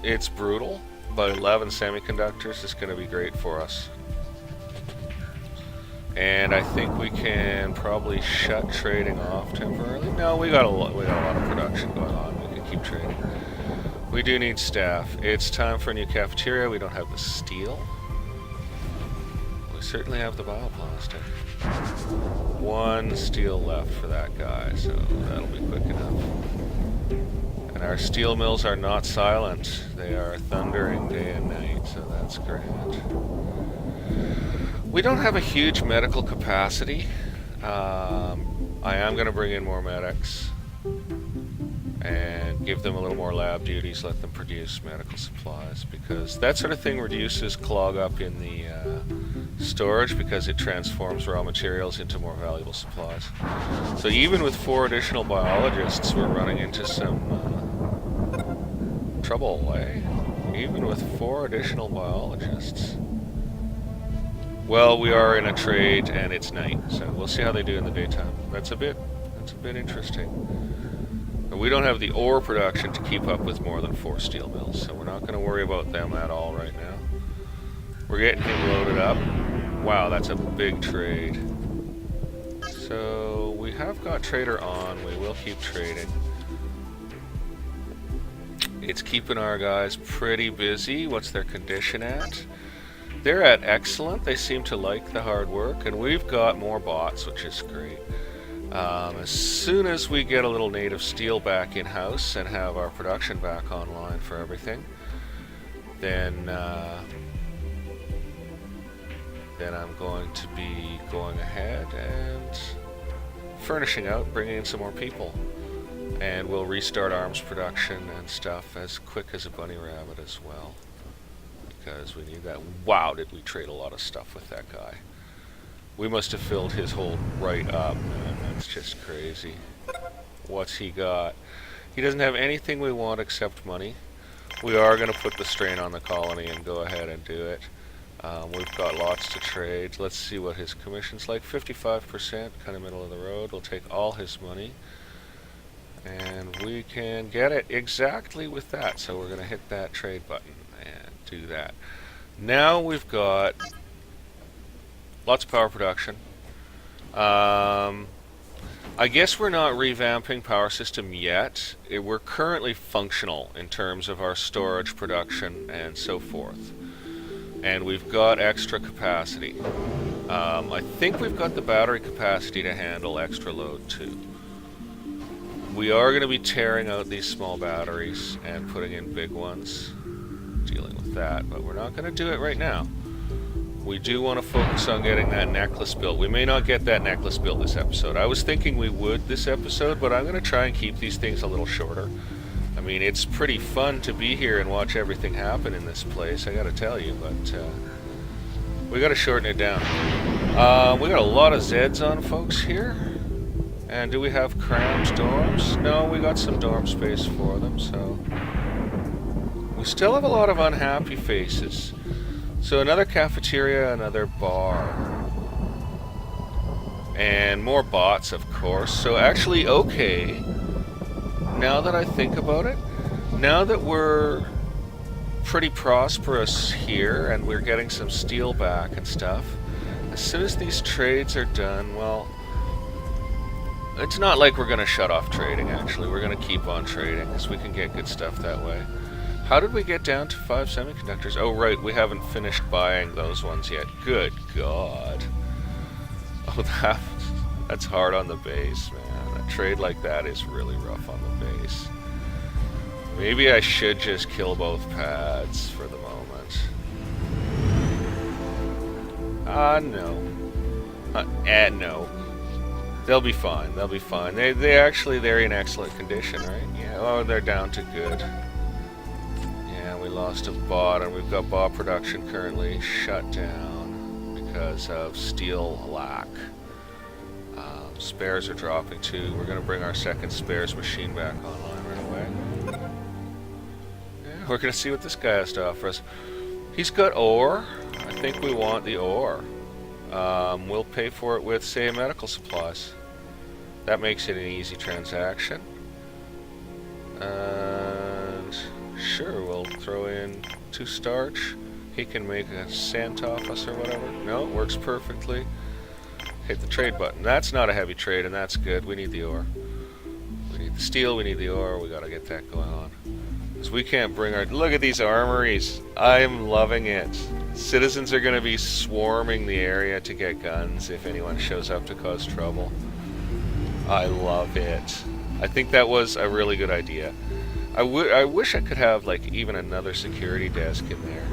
It's brutal, but 11 semiconductors is going to be great for us. And I think we can probably shut trading off temporarily. No, we got a lot of production going on. We can keep trading. We do need staff. It's time for a new cafeteria. We don't have the steel. We certainly have the bioplastic. 1 steel left for that guy, so that'll be quick enough. And our steel mills are not silent. They are thundering day and night, so that's great. We don't have a huge medical capacity. I am going to bring in more medics. and give them a little more lab duties, let them produce medical supplies, because that sort of thing reduces clog up in the storage, because it transforms raw materials into more valuable supplies. So even with 4 additional biologists, we're running into some trouble, eh? Even with 4 additional biologists. Well, we are in a trade and it's night, so we'll see how they do in the daytime. That's a bit interesting. We don't have the ore production to keep up with more than 4 steel mills, so we're not going to worry about them at all right now. We're getting him loaded up. Wow, that's a big trade. So we have got trader on. We will keep trading. It's keeping our guys pretty busy. What's their condition at? They're at excellent. They seem to like the hard work, and we've got more bots, which is great. As soon as we get a little native steel back in-house and have our production back online for everything, then I'm going to be going ahead and furnishing out, bringing in some more people. And we'll restart arms production and stuff as quick as a bunny rabbit as well, because we need that. Wow, did we trade a lot of stuff with that guy. We must have filled his hold right up, man. That's just crazy. What's he got? He doesn't have anything we want except money. We are going to put the strain on the colony and go ahead and do it. We've got lots to trade. Let's see what his commission's like. 55%, kind of middle of the road. We'll take all his money. And we can get it exactly with that. So we're going to hit that trade button and do that. Now we've got lots of power production. I guess we're not revamping power system yet. We're currently functional in terms of our storage production and so forth. And we've got extra capacity. I think we've got the battery capacity to handle extra load too. We are going to be tearing out these small batteries and putting in big ones, dealing with that, but we're not going to do it right now. We do want to focus on getting that necklace built. We may not get that necklace built this episode. I was thinking we would this episode, but I'm going to try and keep these things a little shorter. I mean, it's pretty fun to be here and watch everything happen in this place, I got to tell you, but we got to shorten it down. We got a lot of Zeds on folks here. And do we have crammed dorms? No, we got some dorm space for them, so we still have a lot of unhappy faces. So another cafeteria, another bar. And more bots, of course. So actually, okay, now that I think about it, now that we're pretty prosperous here and we're getting some steel back and stuff, as soon as these trades are done, well, it's not like we're going to shut off trading, actually. We're going to keep on trading because we can get good stuff that way. How did we get down to 5 semiconductors? Oh, right, we haven't finished buying those ones yet. Good God. Oh, that's hard on the base, man. A trade like that is really rough on the base. Maybe I should just kill both pads for the moment. No. No. They'll be fine. They'll be fine. They're in excellent condition, right? Yeah. Oh, they're down to good. Yeah, we lost a bot, and we've got bot production currently shut down because of steel lack. Spares are dropping too. We're going to bring our second spares machine back online right away. Yeah, we're going to see what this guy has to offer us. He's got ore. I think we want the ore. We'll pay for it with, say, medical supplies. That makes it an easy transaction. And sure, we'll throw in 2 starch. He can make a sand off us or whatever. No, it works perfectly. Hit the trade button. That's not a heavy trade, and that's good. We need the ore. We need the steel, we need the ore. We gotta get that going on. Because we can't bring our... Look at these armories. I'm loving it. Citizens are going to be swarming the area to get guns if anyone shows up to cause trouble. I love it. I think that was a really good idea. I wish I could have, like, even another security desk in there.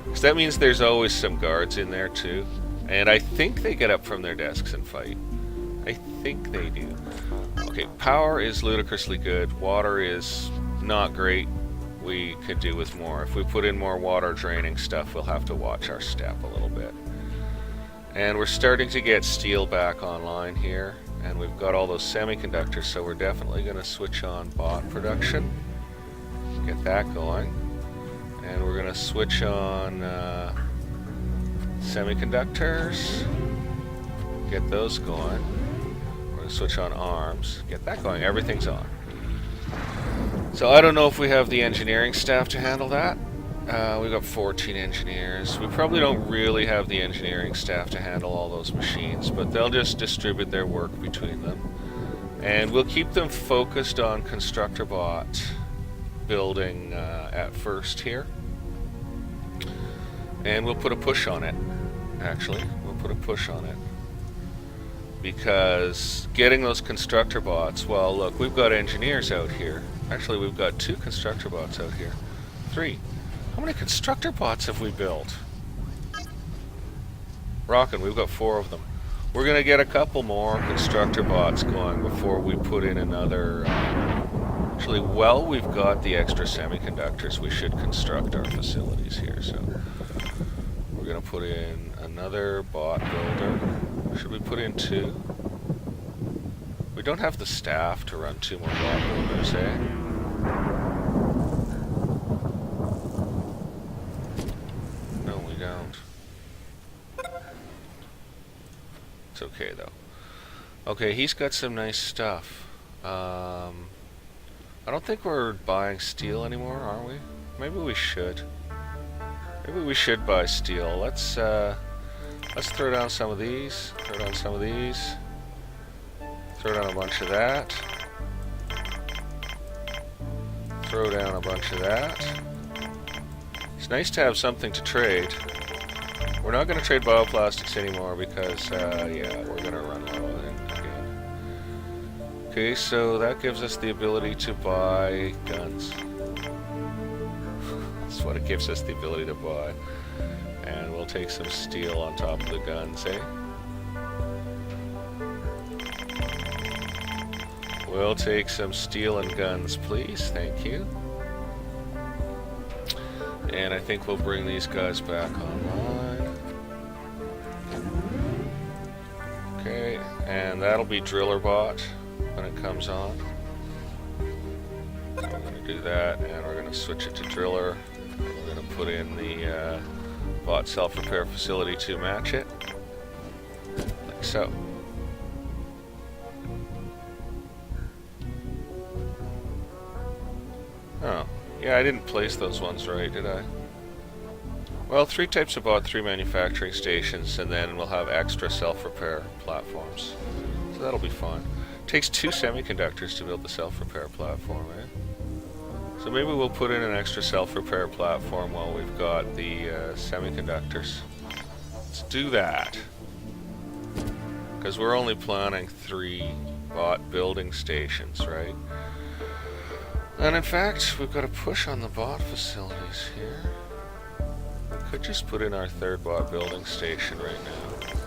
Because that means there's always some guards in there, too. And I think they get up from their desks and fight. I think they do. Okay, power is ludicrously good. Water is not great. We could do with more. If we put in more water draining stuff, we'll have to watch our step a little bit. And we're starting to get steel back online here. And we've got all those semiconductors, so we're definitely going to switch on bot production. Get that going. And we're going to switch on semiconductors. Get those going. We're going to switch on arms. Get that going. Everything's on. So I don't know if we have the engineering staff to handle that. We've got 14 engineers. We probably don't really have the engineering staff to handle all those machines, but they'll just distribute their work between them. And we'll keep them focused on constructor bot building at first here. And we'll put a push on it, actually. We'll put a push on it. Because getting those constructor bots, well, look, we've got engineers out here. Actually, we've got 2 constructor bots out here. 3. How many constructor bots have we built? Rockin', we've got 4 of them. We're going to get a couple more constructor bots going before we put in another... Actually, well, we've got the extra semiconductors. We should construct our facilities here, so... We're going to put in another bot builder. Should we put in 2? We don't have the staff to run 2 more bot builders, eh? No, we don't. It's okay, though. Okay, he's got some nice stuff. I don't think we're buying steel anymore, are we? Maybe we should. Maybe we should buy steel. Let's throw down some of these. Throw down some of these. Throw down a bunch of that. Throw down a bunch of that. It's nice to have something to trade. We're not going to trade bioplastics anymore because, yeah, we're going to run low again. Okay, so that gives us the ability to buy guns. That's what it gives us the ability to buy. And we'll take some steel on top of the guns, eh? We'll take some steel and guns, please. Thank you. And I think we'll bring these guys back online. Okay, and that'll be driller bot when it comes on. We're going to do that, and we're going to switch it to driller. We're going to put in the bot self-repair facility to match it, like so. Oh, yeah, I didn't place those ones right, did I? Well, 3 types of bot, 3 manufacturing stations, and then we'll have extra self-repair platforms. So that'll be fun. Takes 2 semiconductors to build the self-repair platform, eh? So maybe we'll put in an extra self-repair platform while we've got the semiconductors. Let's do that. Because we're only planning 3 bot building stations, right? And in fact, we've got a push on the bot facilities here. We could just put in our 3rd bot building station right now.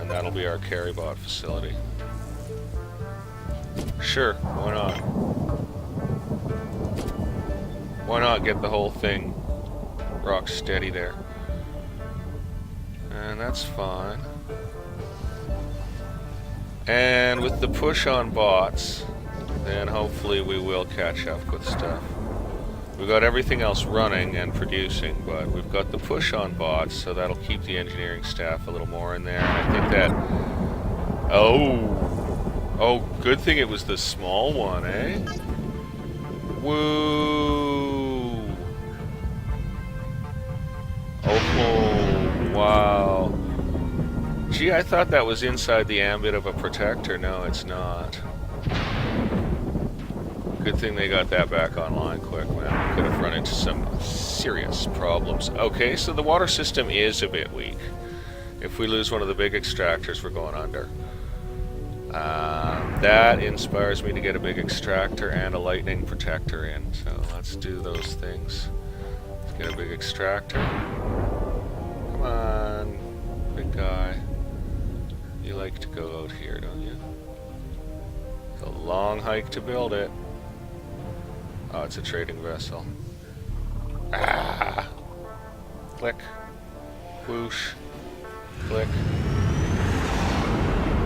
And that'll be our carry bot facility. Sure, why not? Why not get the whole thing rock steady there? And that's fine. And with the push on bots, then hopefully we will catch up with stuff. We've got everything else running and producing, but we've got the push on bots, so that'll keep the engineering staff a little more in there. And I think that... Oh, good thing it was the small one, eh? Woo! Oh, wow. Gee, I thought that was inside the ambit of a protector. No, it's not. Good thing they got that back online quick, man. Could have run into some serious problems. Okay, so the water system is a bit weak. If we lose one of the big extractors, we're going under. That inspires me to get a big extractor and a lightning protector in. So let's do those things. Let's get a big extractor. Come on, big guy. You like to go out here, don't you? It's a long hike to build it. Oh, it's a trading vessel. Ah! Click. Whoosh. Click.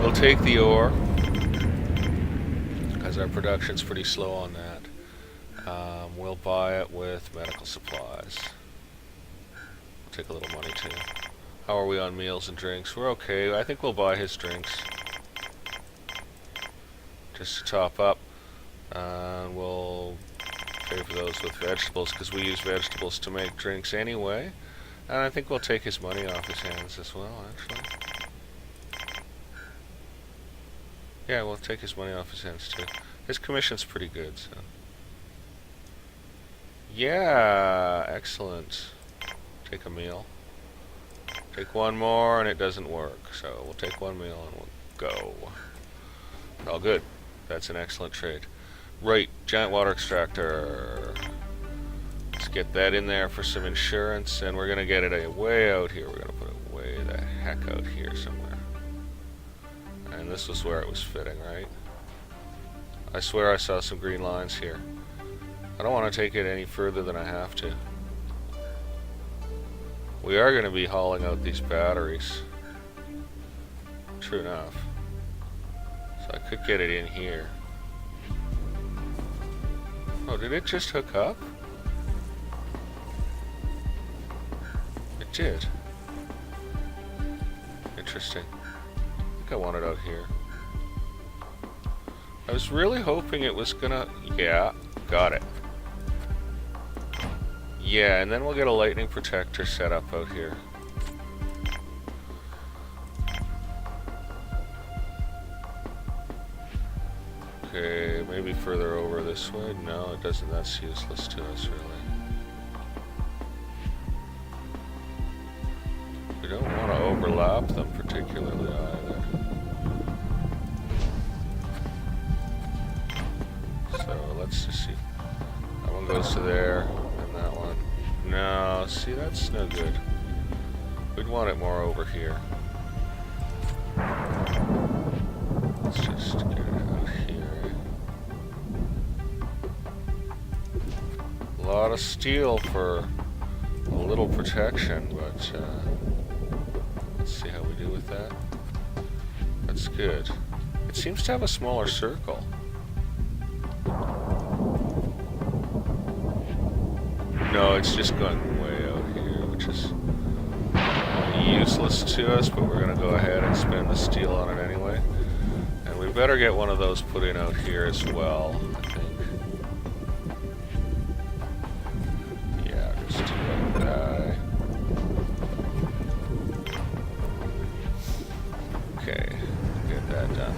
We'll take the ore, because our production's pretty slow on that. We'll buy it with medical supplies. We'll take a little money too. How are we on meals and drinks? We're okay. I think we'll buy his drinks. Just to top up. And we'll pay for those with vegetables, because we use vegetables to make drinks anyway. And I think we'll take his money off his hands as well, actually. Yeah, we'll take his money off his hands too. His commission's pretty good, so. Yeah, excellent. Take a meal. Take one more and it doesn't work, so we'll take one meal and we'll go. All good. That's an excellent trade. Right, giant water extractor. Let's get that in there for some insurance, and we're gonna get it way out here. We're gonna put it way the heck out here somewhere. And this was where it was fitting, right? I swear I saw some green lines here. I don't want to take it any further than I have to. We are going to be hauling out these batteries. True enough. So I could get it in here. Oh, did it just hook up? It did. Interesting. I think I want it out here. I was really hoping it was gonna... Yeah, got it. Yeah, and then we'll get a lightning protector set up out here. Okay, maybe further over this way. No, it doesn't. That's useless to us, really. We don't want to overlap them particularly either. So let's just see. That one goes to there, and that one. No, see, that's no good. We'd want it more over here. Let's just get it out here. A lot of steel for a little protection, but let's see how we do with that. That's good. It seems to have a smaller circle. No, it's just going way out here, which is useless to us, but we're going to go ahead and spend the steel on it anyway. And we better get one of those put in out here as well, I think. Yeah, just do like that. Okay, get that done.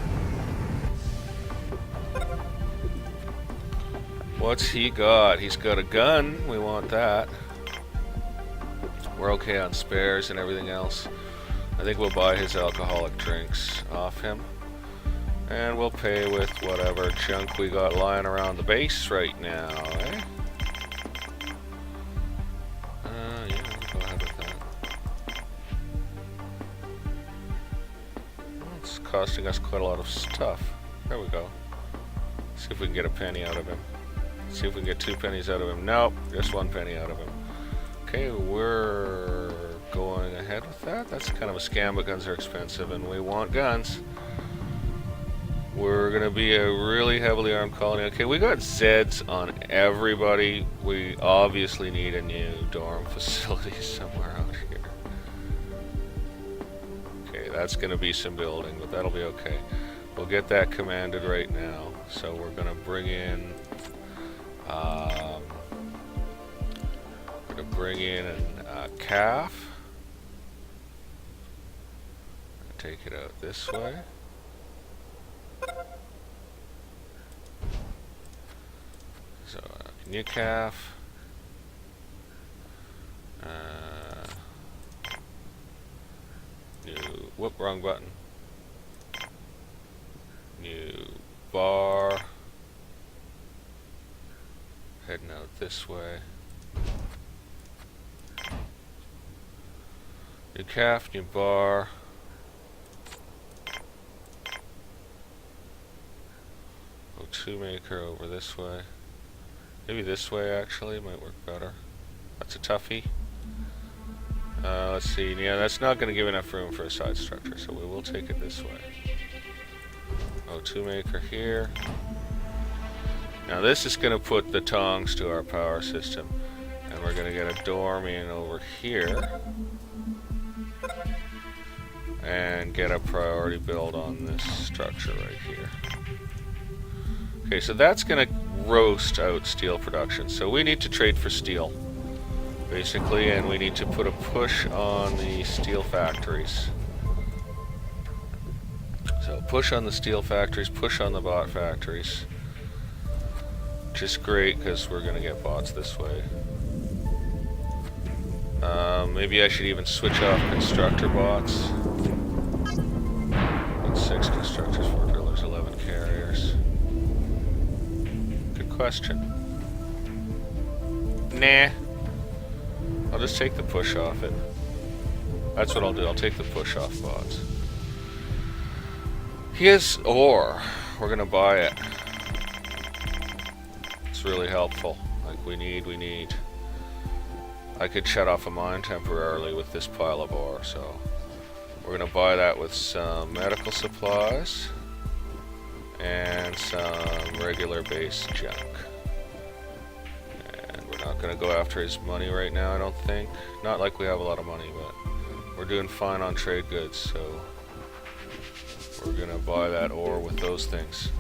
What's he got? He's got a gun. We want that. We're okay on spares and everything else. I think we'll buy his alcoholic drinks off him. And we'll pay with whatever junk we got lying around the base right now, eh? Yeah, we'll go ahead with that. Well, it's costing us quite a lot of stuff. There we go. See if we can get a penny out of him. See if we can get 2 pennies out of him. Nope, just 1 penny out of him. Okay, we're going ahead with that. That's kind of a scam, but guns are expensive, and we want guns. We're going to be a really heavily armed colony. Okay, we got Zeds on everybody. We obviously need a new dorm facility somewhere out here. Okay, that's going to be some building, but that'll be okay. We'll get that commanded right now. So we're going to bring in... we're going to bring in a calf. Take it out this way. So, new calf. New, whoop, wrong button. New bar. Heading out this way. New calf, new bar. O2 maker over this way. Maybe this way actually might work better. That's a toughie. Let's see. Yeah, that's not going to give enough room for a side structure, so we will take it this way. O2 maker here. Now this is going to put the tongs to our power system, and we're going to get a dorm in over here and get a priority build on this structure right here. Okay, so that's going to roast out steel production. So we need to trade for steel, basically, and we need to put a push on the steel factories. So push on the steel factories, push on the bot factories. Which is great because we're going to get bots this way. Maybe I should even switch off constructor bots. 6 constructors, 4 drillers, 11 carriers. Good question. Nah. I'll just take the push off it. That's what I'll do. I'll take the push off bots. He has ore. We're going to buy it. It's really helpful. Like, we need. I could shut off a mine temporarily with this pile of ore, so we're going to buy that with some medical supplies and some regular base junk. And we're not going to go after his money right now, I don't think. Not like we have a lot of money, but we're doing fine on trade goods, so we're going to buy that ore with those things.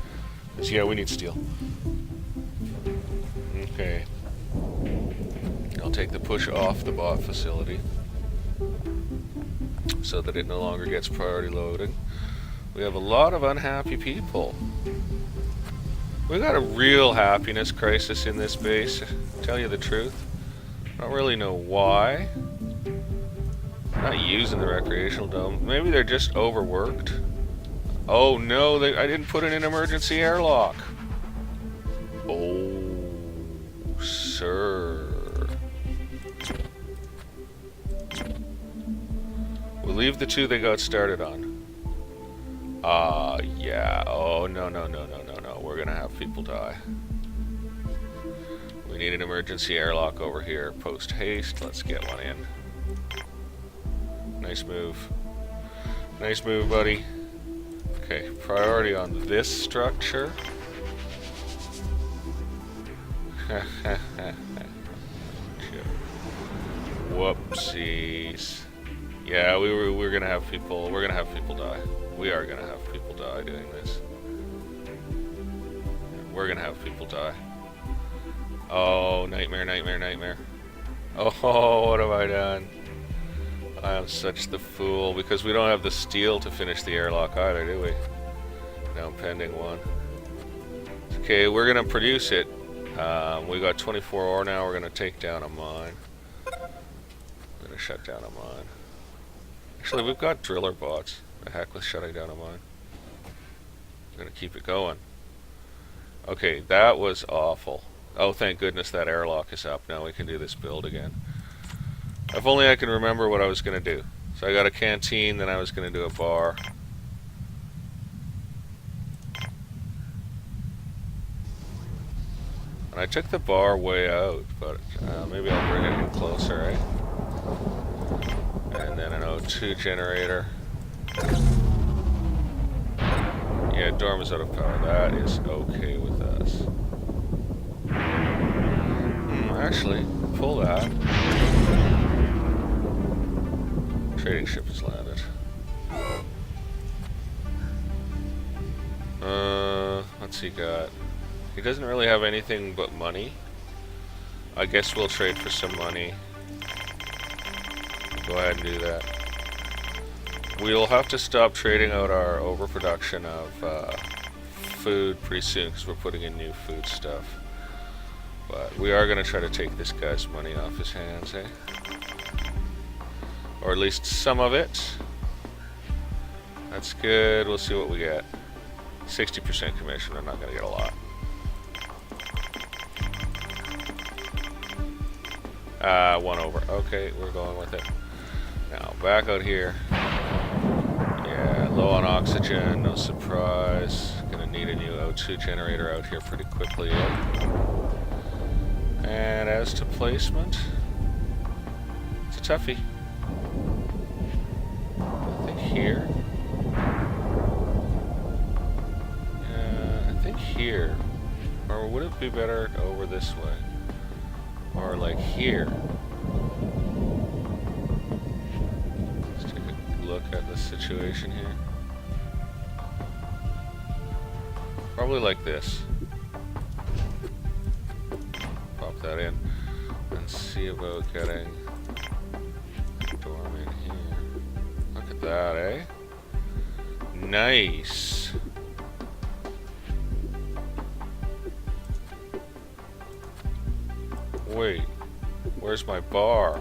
Because, yeah, we need steel. Okay. I'll take the push off the bot facility so that it no longer gets priority loading. We have a lot of unhappy people. We got a real happiness crisis in this base, to tell you the truth. I don't really know why. Not using the recreational dome. Maybe they're just overworked. Oh no, I didn't put in an emergency airlock. Oh, sir. We'll leave the 2 they got started on. Yeah. Oh, no. We're gonna have people die. We need an emergency airlock over here. Post haste. Let's get one in. Nice move. Nice move, buddy. Okay, priority on this structure. Whoopsies. Yeah, we're gonna have people. We're gonna have people die. We are gonna have people die doing this. We're gonna have people die. Oh, nightmare. Oh, what have I done? I am such the fool because we don't have the steel to finish the airlock either, do we? Now pending 1. Okay, we're gonna produce it. We got 24 ore now. We're gonna take down a mine. We're gonna shut down a mine. Actually, we've got driller bots. The heck with shutting down a mine. We're gonna keep it going. Okay, that was awful. Oh, thank goodness that airlock is up. Now we can do this build again. If only I can remember what I was gonna do. So I got a canteen, then I was gonna do a bar. And I took the bar way out, but maybe I'll bring it in closer, right? And then an O2 generator. Yeah, dorm is out of power. That is okay with us. Actually, pull that. Trading ship has landed. What's he got? He doesn't really have anything but money. I guess we'll trade for some money. Go ahead and do that. We'll have to stop trading out our overproduction of food pretty soon because we're putting in new food stuff. But we are going to try to take this guy's money off his hands, eh? Or at least some of it. That's good. We'll see what we get. 60% commission. We're not going to get a lot. One over. Okay, we're going with it. Now, back out here. Yeah, low on oxygen. No surprise. Gonna need a new O2 generator out here pretty quickly. And as to placement, it's a toughie. I think here. I think here. Or would it be better over this way? Or like here? Let's take a look at the situation here. Probably like this. Pop that in and see about getting a dorm in here. Look at that, eh? Nice. Wait, where's my bar?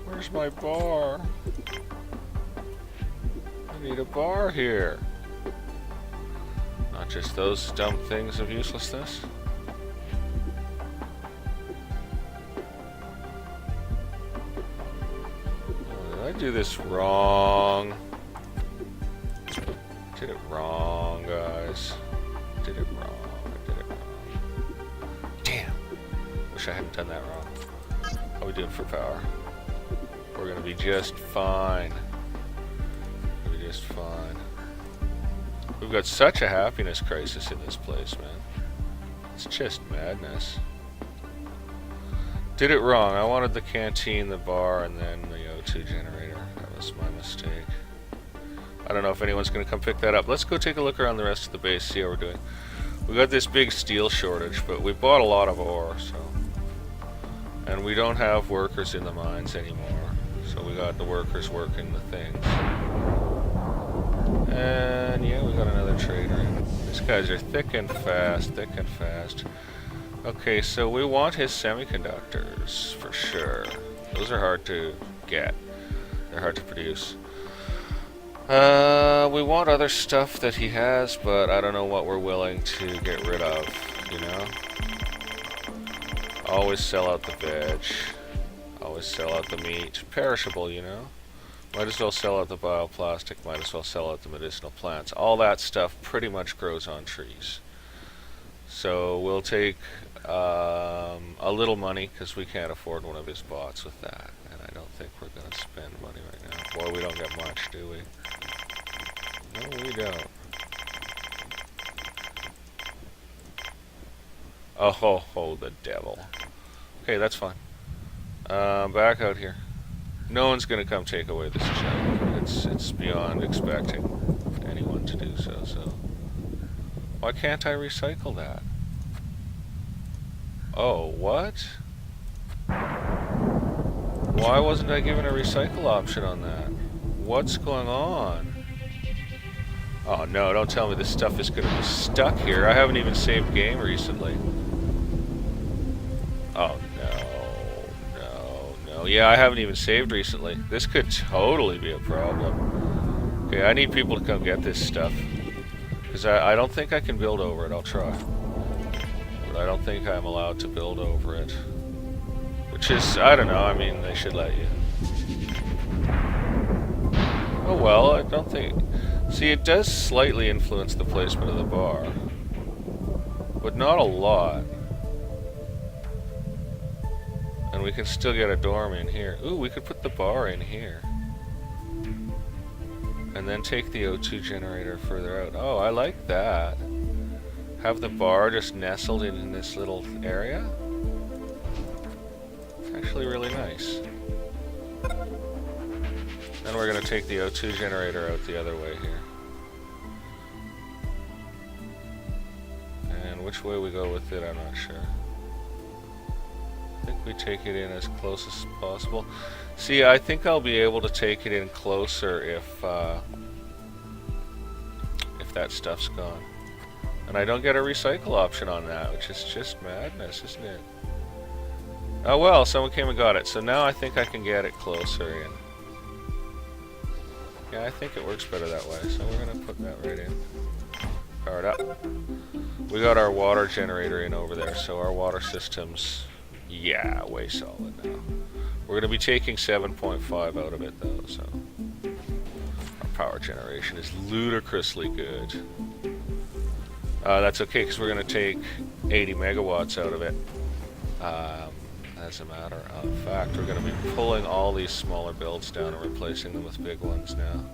Where's my bar? I need a bar here. Not just those dumb things of uselessness. Oh, did I do this wrong? Did it wrong, guys. Did it wrong. I did it wrong. Damn. Wish I hadn't done that wrong. How we doing for power? We're gonna be just fine. Just fine. We've got such a happiness crisis in this place, man. It's just madness. Did it wrong. I wanted the canteen, the bar, and then the O2 generator. That was my mistake. I don't know if anyone's going to come pick that up. Let's go take a look around the rest of the base, see how we're doing. We got this big steel shortage, but we bought a lot of ore, so. And we don't have workers in the mines anymore. So we got the workers working the things. And yeah, we got another trader in. These guys are thick and fast, thick and fast. Okay, so we want his semiconductors for sure. Those are hard to get. They're hard to produce. We want other stuff that he has, but I don't know what we're willing to get rid of, you know? Always sell out the veg. Always sell out the meat. Perishable, you know? Might as well sell out the bioplastic, might as well sell out the medicinal plants. All that stuff pretty much grows on trees. So we'll take a little money, because we can't afford one of his bots with that. And I don't think we're going to spend money right now. Boy, we don't get much, do we? No, we don't. Oh, ho, ho, the devil. Okay, that's fine. Back out here. No one's gonna come take away this junk. It's beyond expecting anyone to do so, so. Why can't I recycle that? Oh, what? Why wasn't I given a recycle option on that? What's going on? Oh no, don't tell me this stuff is gonna be stuck here. I haven't even saved game recently. Oh no. Yeah, I haven't even saved recently. This could totally be a problem. Okay, I need people to come get this stuff. Because I don't think I can build over it. I'll try. But I don't think I'm allowed to build over it. Which is, I don't know, I mean, they should let you. Oh well, I don't think... See, it does slightly influence the placement of the bar. But not a lot. And we can still get a dorm in here. Ooh, we could put the bar in here. And then take the O2 generator further out. Oh, I like that. Have the bar just nestled in this little area. It's actually really nice. Then we're going to take the O2 generator out the other way here. And which way we go with it, I'm not sure. I think we take it in as close as possible. See, I think I'll be able to take it in closer if that stuff's gone. And I don't get a recycle option on that, which is just madness, isn't it? Oh well, someone came and got it. So now I think I can get it closer in. Yeah, I think it works better that way. So we're going to put that right in. Power it up. We got our water generator in over there, so our water system's, yeah, way solid now. We're going to be taking 7.5 out of it though, so our power generation is ludicrously good. That's okay, because we're going to take 80 megawatts out of it. As a matter of fact, we're going to be pulling all these smaller builds down and replacing them with big ones now.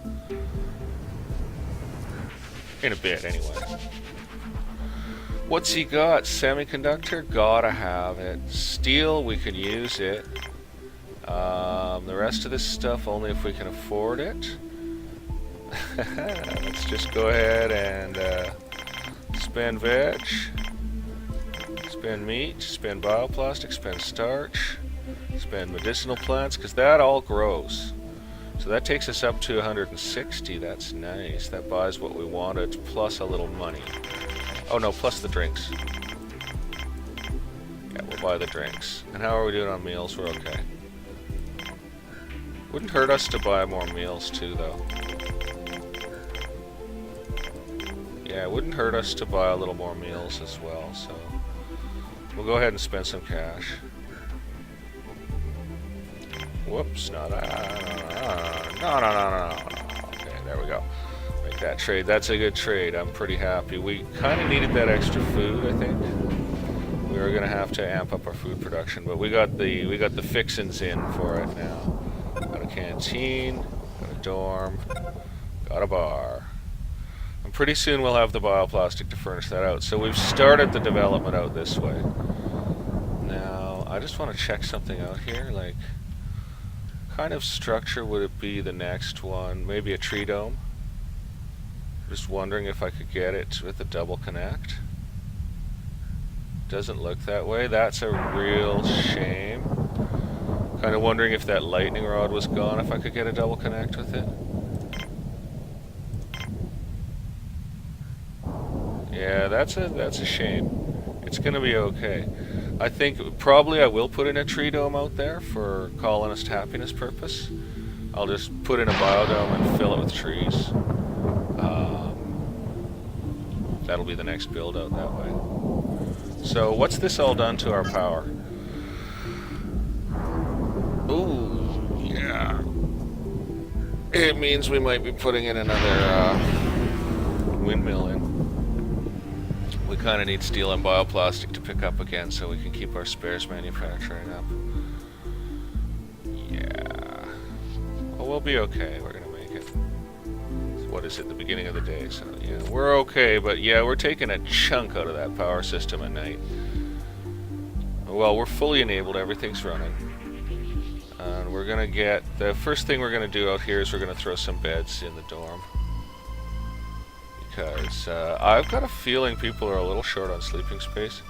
In a bit, anyway. What's he got? Semiconductor? Gotta have it. Steel, we could use it. The rest of this stuff, only if we can afford it. Let's just go ahead and spend veg. Spend meat, spend bioplastic, spend starch, spend medicinal plants, because that all grows. So that takes us up to 160. That's nice. That buys what we wanted, plus a little money. Oh no, plus the drinks. Yeah, we'll buy the drinks. And how are we doing on meals? We're okay. Wouldn't hurt us to buy more meals too, though. Yeah, it wouldn't hurt us to buy a little more meals as well, so we'll go ahead and spend some cash. Whoops, no. Okay, there we go. Make that trade. That's a good trade. I'm pretty happy. We kind of needed that extra food, I think. We were gonna have to amp up our food production, but we got the fixins in for it now. Got a canteen, got a dorm, got a bar. And pretty soon we'll have the bioplastic to furnish that out. So we've started the development out this way. Now, I just want to check something out here, like, kind of structure would it be the next one? Maybe a tree dome? Just wondering if I could get it with a double connect. Doesn't look that way. That's a real shame. Kind of wondering if that lightning rod was gone, if I could get a double connect with it. Yeah, that's a shame. It's gonna be okay. I think probably I will put in a tree dome out there for colonist happiness purpose. I'll just put in a biodome and fill it with trees. That'll be the next build out that way. So what's this all done to our power? Ooh, yeah. It means we might be putting in another windmill in. We kind of need steel and bioplastic to pick up again so we can keep our spares manufacturing up. Yeah. Well, we'll be okay. We're going to make it. What is it, the beginning of the day? So, yeah, we're okay, but yeah, we're taking a chunk out of that power system at night. Well, we're fully enabled. Everything's running. And we're going to get... The first thing we're going to do out here is we're going to throw some beds in the dorm. Because I've got a feeling people are a little short on sleeping space.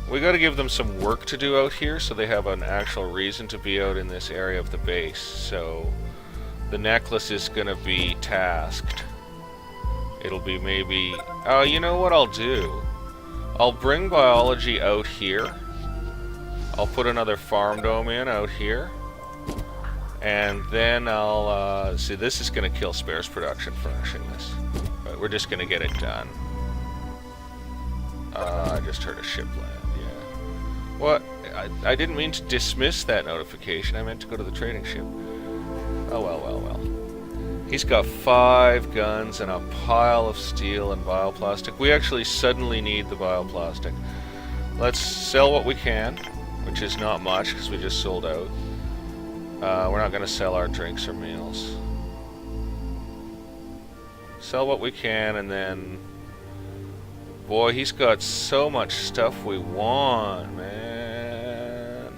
We got to give them some work to do out here so they have an actual reason to be out in this area of the base. So the necklace is going to be tasked. It'll be maybe... Oh, you know what I'll do? I'll bring biology out here. I'll put another farm dome in out here. And then I'll... see, this is going to kill spares production furnishing this. But we're just going to get it done. I just heard a ship land, yeah. What? I didn't mean to dismiss that notification. I meant to go to the trading ship. Oh, well. He's got 5 guns and a pile of steel and bioplastic. We actually suddenly need the bioplastic. Let's sell what we can, which is not much because we just sold out. We're not going to sell our drinks or meals. Sell what we can, and then... Boy, he's got so much stuff we want, man.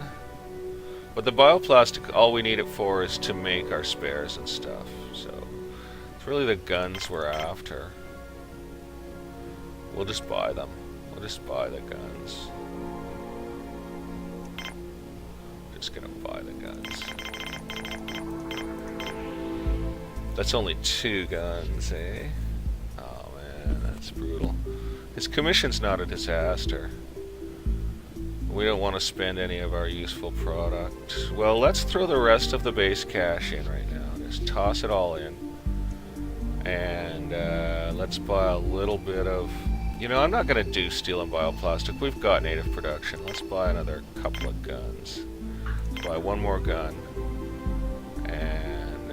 But the bioplastic, all we need it for is to make our spares and stuff. So, it's really the guns we're after. We'll just buy them. We'll just buy the guns. Just gonna buy the guns. That's only 2 guns, eh? Oh man, that's brutal. His commission's not a disaster. We don't want to spend any of our useful product. Well, let's throw the rest of the base cash in right now. Just toss it all in. And let's buy a little bit of... You know, I'm not going to do steel and bioplastic. We've got native production. Let's buy another couple of guns. Let's buy one more gun. And...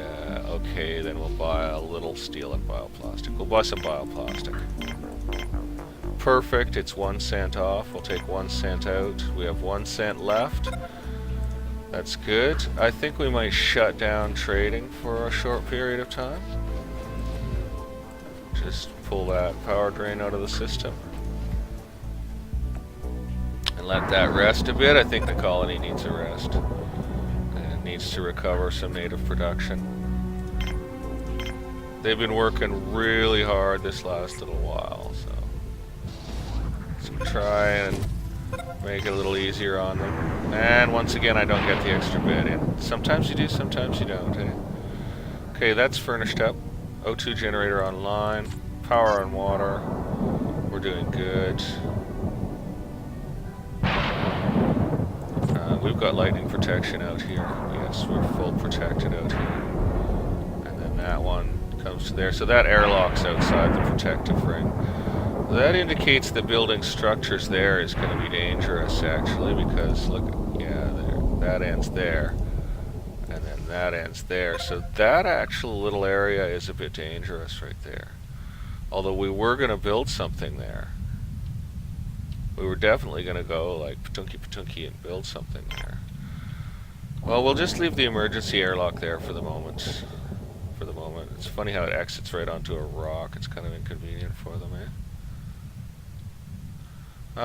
okay, then we'll buy a little steel and bioplastic. We'll buy some bioplastic. Perfect, it's 1 cent off. We'll take 1 cent out. We have 1 cent left. That's good. I think we might shut down trading for a short period of time. Just pull that power drain out of the system. And let that rest a bit. I think the colony needs a rest. It needs to recover some native production. They've been working really hard this last little while, so let's try and make it a little easier on them. And once again, I don't get the extra bit in. Sometimes you do, sometimes you don't, eh? Okay, that's furnished up. O2 generator online. Power and water. We're doing good. We've got lightning protection out here. Yes, we're full protected out here. And then that one comes to there. So that airlock's outside the protective ring. That indicates the building structures there is going to be dangerous, actually, because look, yeah, there, that ends there. And then that ends there. So that actual little area is a bit dangerous right there. Although we were going to build something there. We were definitely going to go like patunky and build something there. Well, we'll just leave the emergency airlock there for the moment. For the moment. It's funny how it exits right onto a rock. It's kind of inconvenient for them, eh?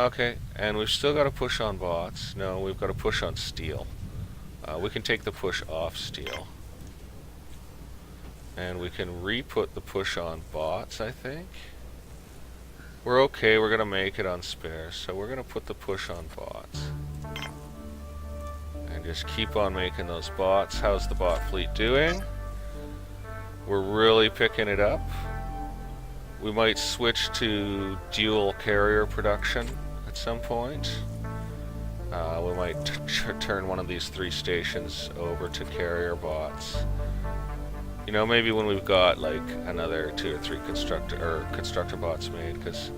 Okay, and we've still got to push on bots. No, we've got to push on steel. We can take the push off steel. And we can re-put the push on bots, I think. We're okay, we're going to make it on spares, so we're going to put the push on bots. And just keep on making those bots. How's the bot fleet doing? We're really picking it up. We might switch to dual carrier production at some point. We might turn one of these 3 stations over to carrier bots. You know, maybe when we've got like another 2 or 3 constructor bots made, because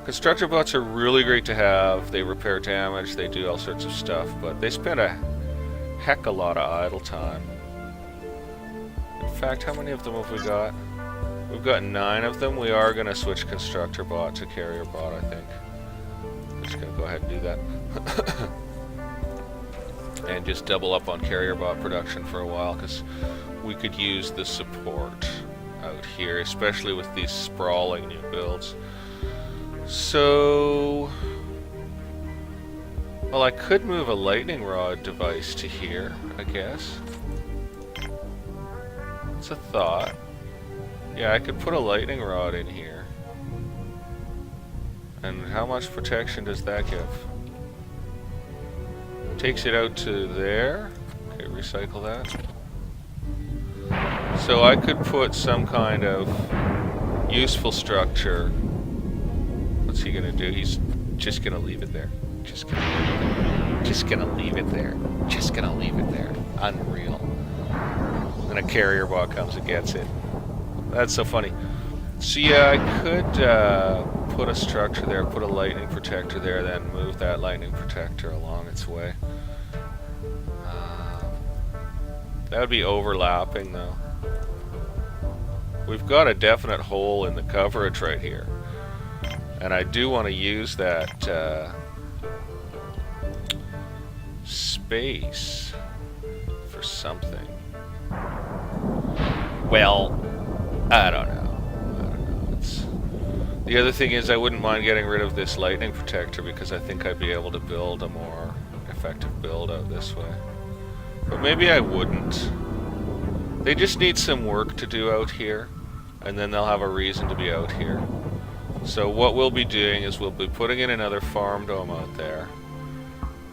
constructor bots are really great to have. They repair damage, they do all sorts of stuff, but they spend a heck a lot of idle time. In fact, how many of them have we got? We've got 9 of them. We are going to switch constructor bot to carrier bot, I think. I'm just going to go ahead and do that. And just double up on carrier bot production for a while, because we could use the support out here, especially with these sprawling new builds. So, well, I could move a lightning rod device to here, I guess. It's a thought. Yeah, I could put a lightning rod in here. And how much protection does that give? Takes it out to there. Okay, recycle that. So I could put some kind of useful structure. What's he gonna do? He's just gonna leave it there. Just gonna leave it there. Just gonna leave it there. Just gonna leave it there. Unreal. Then a carrier bot comes and gets it. That's so funny. So yeah, I could put a structure there, put a lightning protector there, then move that lightning protector along its way. That would be overlapping though. We've got a definite hole in the coverage right here. And I do want to use that space for something. Well, I don't know. The other thing is I wouldn't mind getting rid of this lightning protector because I think I'd be able to build a more effective build out this way. But maybe I wouldn't. They just need some work to do out here, and then they'll have a reason to be out here. So what we'll be doing is we'll be putting in another farm dome out there,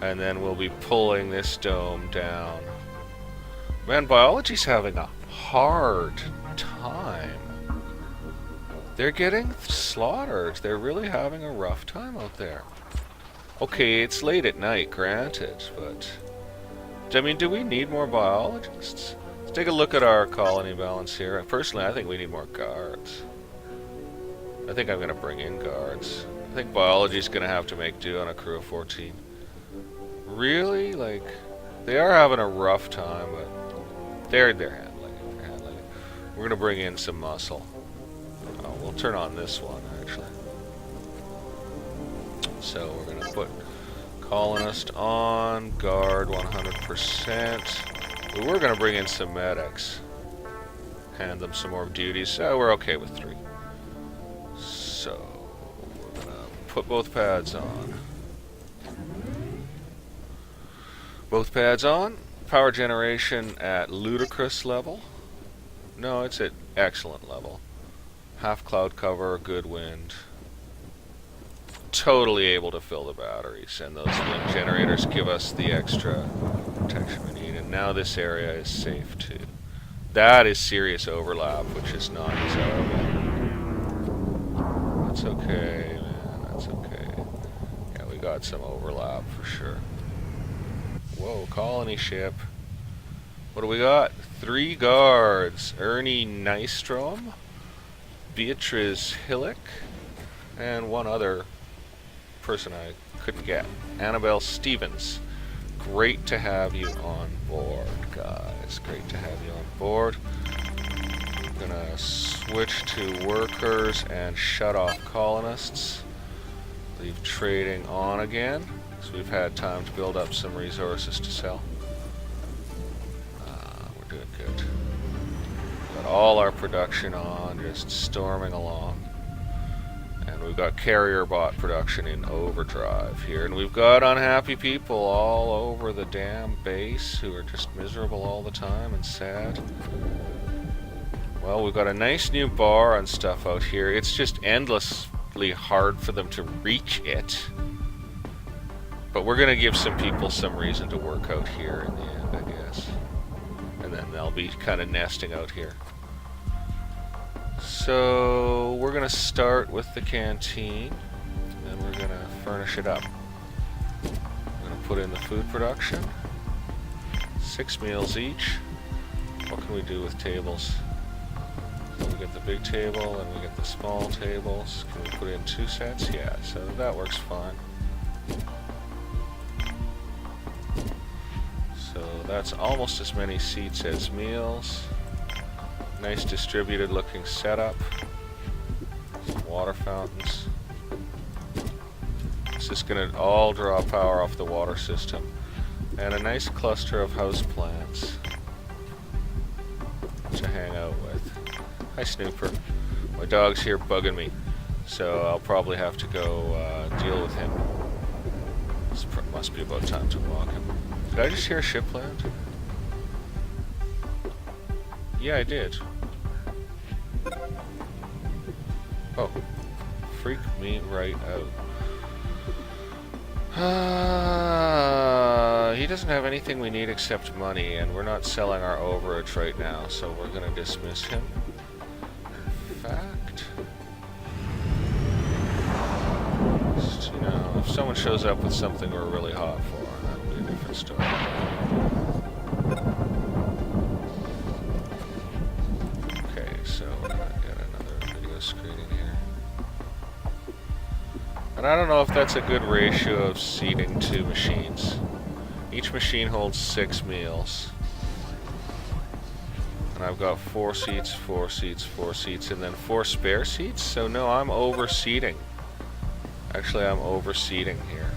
and then we'll be pulling this dome down. Man, biology's having a hard time. They're getting slaughtered. They're really having a rough time out there. Okay, it's late at night, granted, but I mean, do we need more biologists? Let's take a look at our colony balance here. Personally, I think we need more guards. I think I'm going to bring in guards. I think biology's going to have to make do on a crew of 14. Really? Like, they are having a rough time, but they're handling it. We're gonna bring in some muscle. Oh, we'll turn on this one actually. So we're gonna put colonist on, guard 100%. We were gonna bring in some medics. Hand them some more duties, so we're okay with 3. So we're gonna put both pads on. Both pads on. Power generation at ludicrous level. No, it's at excellent level. Half cloud cover, good wind. Totally able to fill the batteries, and those wind generators give us the extra protection we need. And now this area is safe too. That is serious overlap, which is not desirable. That's okay, man. That's okay. Yeah, we got some overlap for sure. Whoa, colony ship. What do we got? 3 guards. Ernie Nystrom, Beatrice Hillick, and one other person I couldn't get. Annabelle Stevens. Great to have you on board, guys. Great to have you on board. I'm gonna switch to workers and shut off colonists. Leave trading on again, so we've had time to build up some resources to sell. We're doing good. Got all our production on, just storming along. And we've got carrier bot production in overdrive here. And we've got unhappy people all over the damn base who are just miserable all the time and sad. Well, we've got a nice new bar and stuff out here. It's just endlessly hard for them to reach it. But we're going to give some people some reason to work out here in the end, I guess. And then they'll be kind of nesting out here. So we're going to start with the canteen, and we're going to furnish it up. We're going to put in the food production. 6 meals each. What can we do with tables? So we get the big table and we get the small tables. Can we put in 2 sets? Yeah, so that works fine. So that's almost as many seats as meals. Nice distributed looking setup. Some water fountains. It's just going to all draw power off the water system. And a nice cluster of house plants to hang out with. Hi Snooper. My dog's here bugging me, so I'll probably have to go deal with him. It must be about time to walk him. Did I just hear a ship land? Yeah, I did. Oh, freak me right out. He doesn't have anything we need except money, and we're not selling our overage right now, so we're going to dismiss him. In fact, just, you know, if someone shows up with something we're really hot for, that'll be a different story. Okay, so we're going to get another video screen in here. And I don't know if that's a good ratio of seating to machines. Each machine holds 6 meals. And I've got 4 seats, 4 seats, 4 seats, and then 4 spare seats. So no, I'm overseating. Actually, I'm overseating here.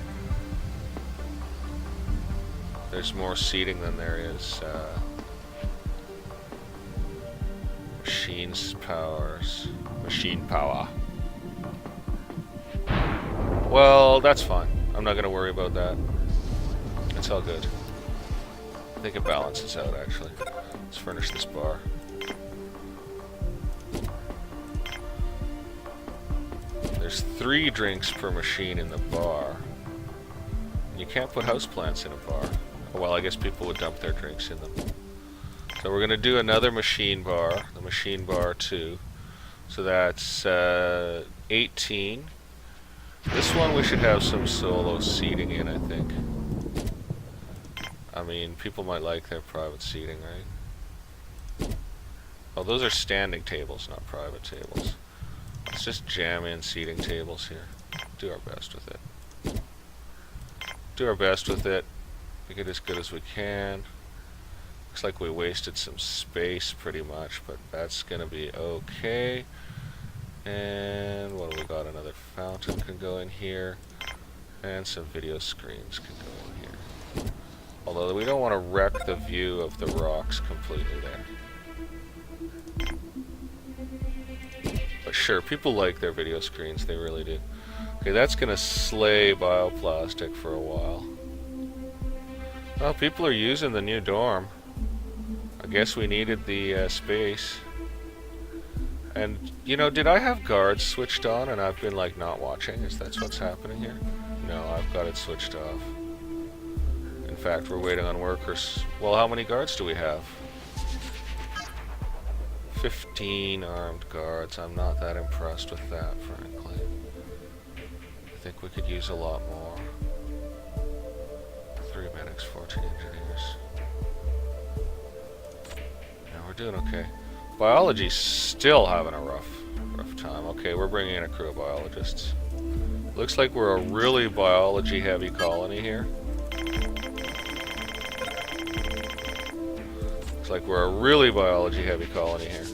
There's more seating than there is machines powers. Machine power. Well, that's fine. I'm not going to worry about that. It's all good. I think it balances out, actually. Let's furnish this bar. There's 3 drinks per machine in the bar. You can't put houseplants in a bar. Well, I guess people would dump their drinks in them. So we're going to do another machine bar, the machine bar 2. So that's 18. This one we should have some solo seating in, I think. I mean, people might like their private seating, right? Oh, those are standing tables, not private tables. Let's just jam in seating tables here. Do our best with it. Do our best with it. Make it as good as we can. Looks like we wasted some space pretty much, but that's gonna be okay. And what do we got? Another fountain can go in here, and some video screens can go in here. Although we don't want to wreck the view of the rocks completely there. But sure, people like their video screens, they really do. Okay, that's gonna slay bioplastic for a while. Well, people are using the new dorm. I guess we needed the space. And, you know, did I have guards switched on and I've been, like, not watching? Is that what's happening here? No, I've got it switched off. In fact, we're waiting on workers. Well, how many guards do we have? 15 armed guards. I'm not that impressed with that, frankly. I think we could use a lot more. 3 medics, 14 engineers. Yeah, we're doing okay. Biology's still having a rough time. Okay, we're bringing in a crew of biologists. Looks like we're a really biology-heavy colony here. Looks like we're a really biology-heavy colony here.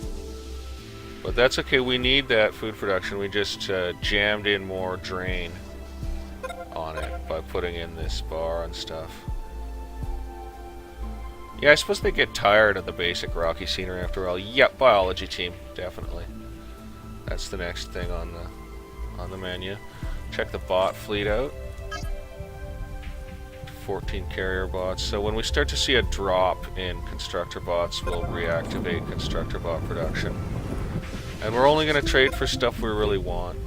But that's okay, we need that food production. We just jammed in more drain on it by putting in this bar and stuff. Yeah, I suppose they get tired of the basic rocky scenery after all. Yep, biology team, definitely. That's the next thing on the menu. Check the bot fleet out. 14 carrier bots. So when we start to see a drop in constructor bots, we'll reactivate constructor bot production. And we're only going to trade for stuff we really want.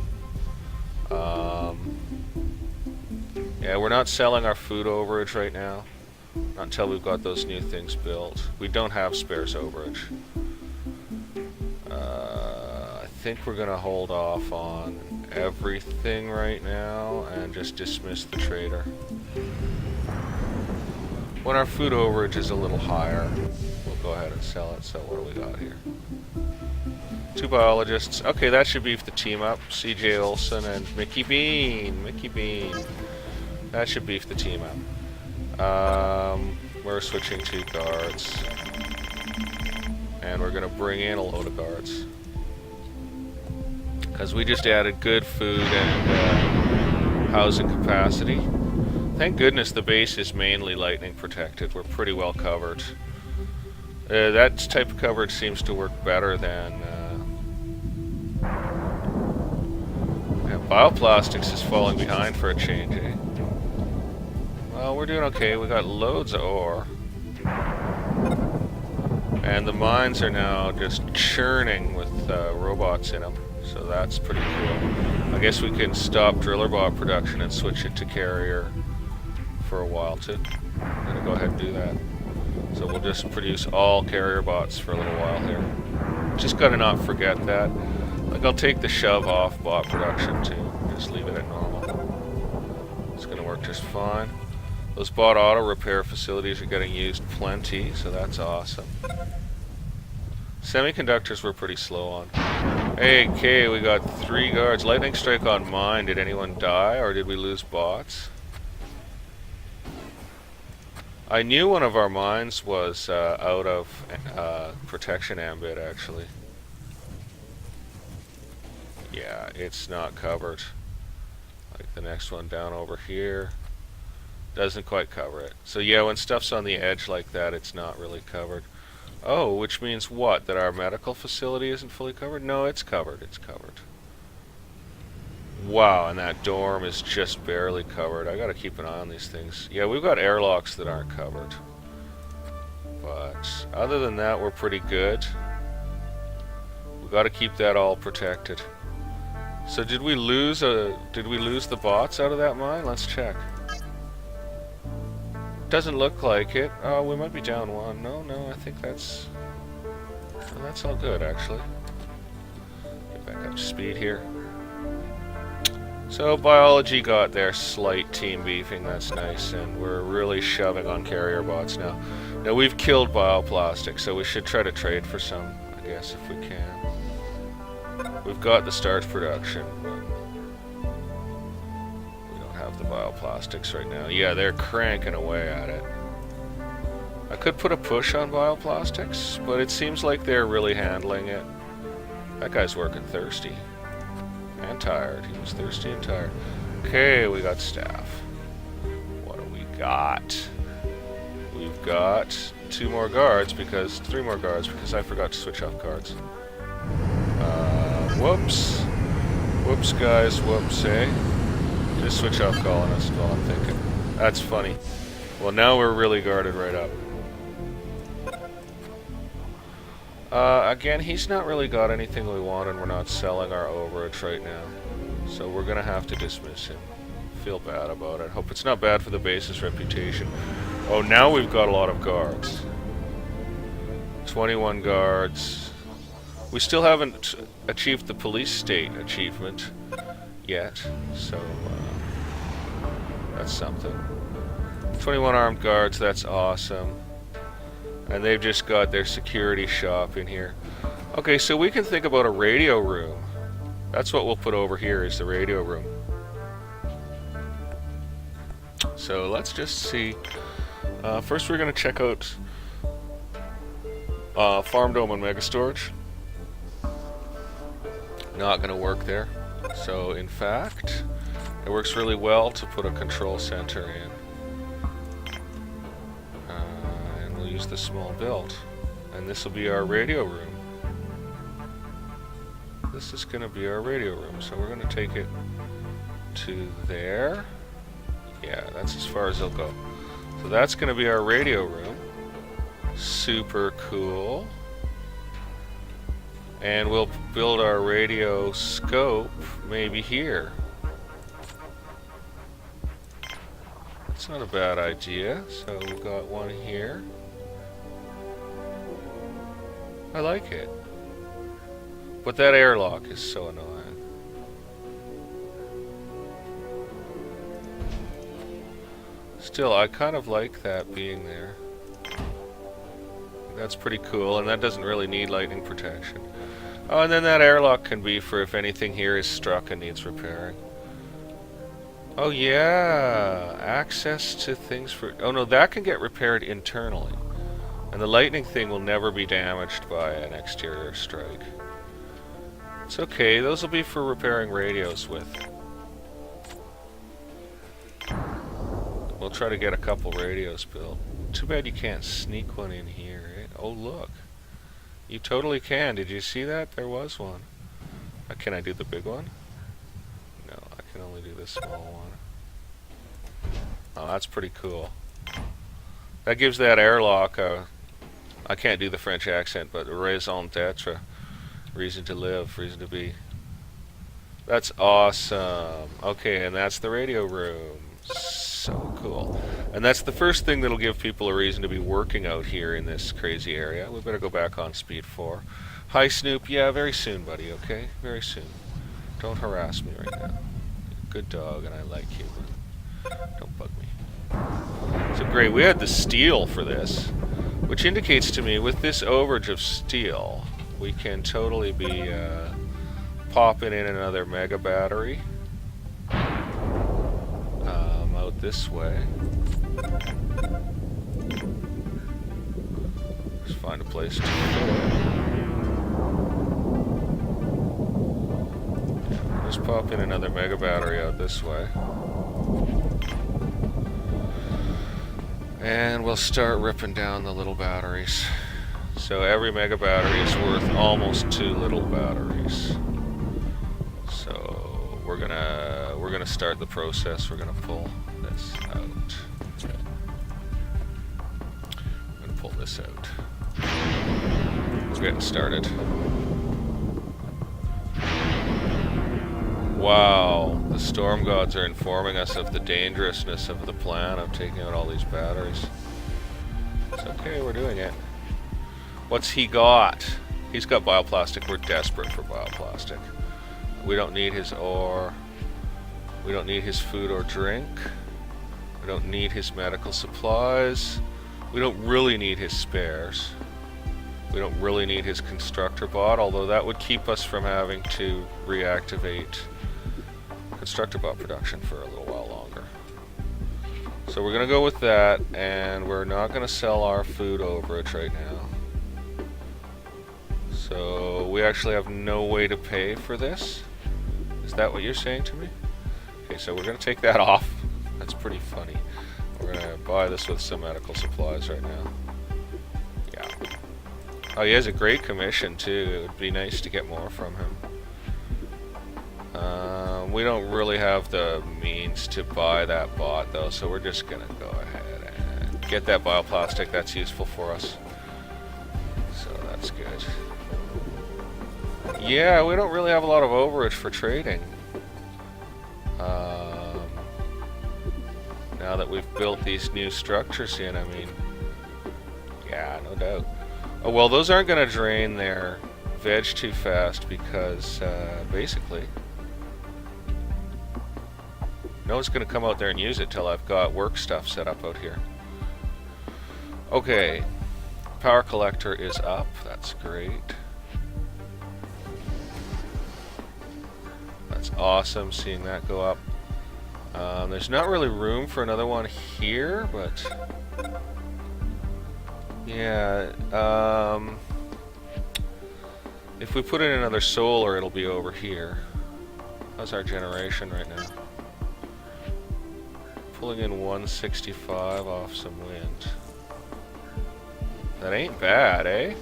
Yeah, we're not selling our food overage right now. Not until we've got those new things built. We don't have spares overage. I think we're going to hold off on everything right now and just dismiss the trader. When our food overage is a little higher, we'll go ahead and sell it. So what do we got here? 2 biologists. Okay, that should beef the team up. CJ Olsen and Mickey Bean. Mickey Bean. That should beef the team up. We're switching to guards. And we're going to bring in a load of guards. Because we just added good food and housing capacity. Thank goodness the base is mainly lightning protected. We're pretty well covered. That type of coverage seems to work better than... yeah, bioplastics is falling behind for a change, eh? Well, we're doing okay. We got loads of ore. And the mines are now just churning with robots in them. So that's pretty cool. I guess we can stop driller bot production and switch it to carrier for a while too. I'm going to go ahead and do that. So we'll just produce all carrier bots for a little while here. Just got to not forget that. Like, I'll take the shove off bot production too. Just leave it at normal. It's going to work just fine. Those bot auto repair facilities are getting used plenty, so that's awesome. Semiconductors were pretty slow on. Hey, okay, we got 3 guards. Lightning strike on mine. Did anyone die, or did we lose bots? I knew one of our mines was out of protection ambit, actually. Yeah, it's not covered. Like the next one down over here. Doesn't quite cover it. So yeah, when stuff's on the edge like that, it's not really covered. Oh, which means what? That our medical facility isn't fully covered? No, it's covered. It's covered. Wow, and that dorm is just barely covered. I gotta keep an eye on these things. Yeah, we've got airlocks that aren't covered. But other than that, we're pretty good. We gotta keep that all protected. So did we lose the bots out of that mine? Let's check. Doesn't look like it. Oh, we might be down 1. No, I think that's all good, actually. Get back up to speed here. So biology got their slight team beefing. That's nice, and we're really shoving on carrier bots now. Now we've killed bioplastic, so we should try to trade for some, I guess, if we can. We've got the starch production. The bioplastics right now. Yeah, they're cranking away at it. I could put a push on bioplastics, but it seems like they're really handling it. That guy's working thirsty. And tired. He was thirsty and tired. Okay, we got staff. What do we got? We've got 3 more guards because I forgot to switch off guards. Whoops. Whoops, guys. Whoops, eh? Just switch off colonists while I'm thinking. That's funny. Well, now we're really guarded right up. Again, he's not really got anything we want, and we're not selling our overage right now. So we're gonna have to dismiss him. Feel bad about it. Hope it's not bad for the base's reputation. Oh, now we've got a lot of guards. 21 guards. We still haven't achieved the police state achievement yet, so that's something. 21 armed guards, that's awesome. And they've just got their security shop in here. Okay, so we can think about a radio room. That's what we'll put over here, is the radio room. So let's just see. First we're going to check out Farm Dome and Mega Storage. Not going to work there. So in fact, it works really well to put a control center in. And we'll use the small build. And this will be our radio room. This is going to be our radio room. So we're going to take it to there. Yeah, that's as far as it'll go. So that's going to be our radio room. Super cool. And we'll build our radio scope maybe here. That's not a bad idea. So we've got one here. I like it. But that airlock is so annoying. Still, I kind of like that being there. That's pretty cool, and that doesn't really need lightning protection. Oh, and then that airlock can be for if anything here is struck and needs repairing. Oh yeah, access to things for... Oh no, that can get repaired internally. And the lightning thing will never be damaged by an exterior strike. It's okay, those will be for repairing radios with. We'll try to get a couple radios built. Too bad you can't sneak one in here, eh? Oh look. You totally can. Did you see that? There was one. Can I do the big one? No, I can only do the small one. Oh, that's pretty cool. That gives that airlock a... I can't do the French accent, but raison d'etre. Reason to live, reason to be. That's awesome. Okay, and that's the radio room. So cool. And that's the first thing that'll give people a reason to be working out here in this crazy area. We better go back on speed 4. Hi Snoop, yeah, very soon, buddy, okay? Very soon. Don't harass me right now. Good dog, and I like you, but don't bug me. So great, we had the steel for this, which indicates to me with this overage of steel, we can totally be popping in another mega battery. Out this way. Just find a place to put it. Yeah, just pop in another mega battery out this way. And we'll start ripping down the little batteries. So every mega battery is worth almost 2 little batteries. So we're gonna start the process. We're gonna pull this out. I'm gonna pull this out. We're getting started. Wow, the storm gods are informing us of the dangerousness of the plan of taking out all these batteries. It's okay, we're doing it. What's he got? He's got bioplastic. We're desperate for bioplastic. We don't need his ore. We don't need his food or drink. We don't need his medical supplies. We don't really need his spares. We don't really need his constructor bot, although that would keep us from having to reactivate constructor bot production for a little while longer. So we're gonna go with that, and we're not gonna sell our food overage right now. So we actually have no way to pay for this. Is that what you're saying to me? Okay, so we're gonna take that off. That's pretty funny. We're gonna buy this with some medical supplies right now. Yeah. Oh, he has a great commission too. It would be nice to get more from him. We don't really have the means to buy that bot though, so we're just gonna go ahead and get that bioplastic. That's useful for us. So that's good. Yeah, we don't really have a lot of overage for trading. Now that we've built these new structures in, I mean, yeah, no doubt. Oh, well, those aren't going to drain their veg too fast because, basically, no one's going to come out there and use it till I've got work stuff set up out here. Okay, power collector is up. That's great. That's awesome seeing that go up. There's not really room for another one here, but yeah, if we put in another solar, it'll be over here. How's our generation right now? Pulling in 165 off some wind. That ain't bad, eh?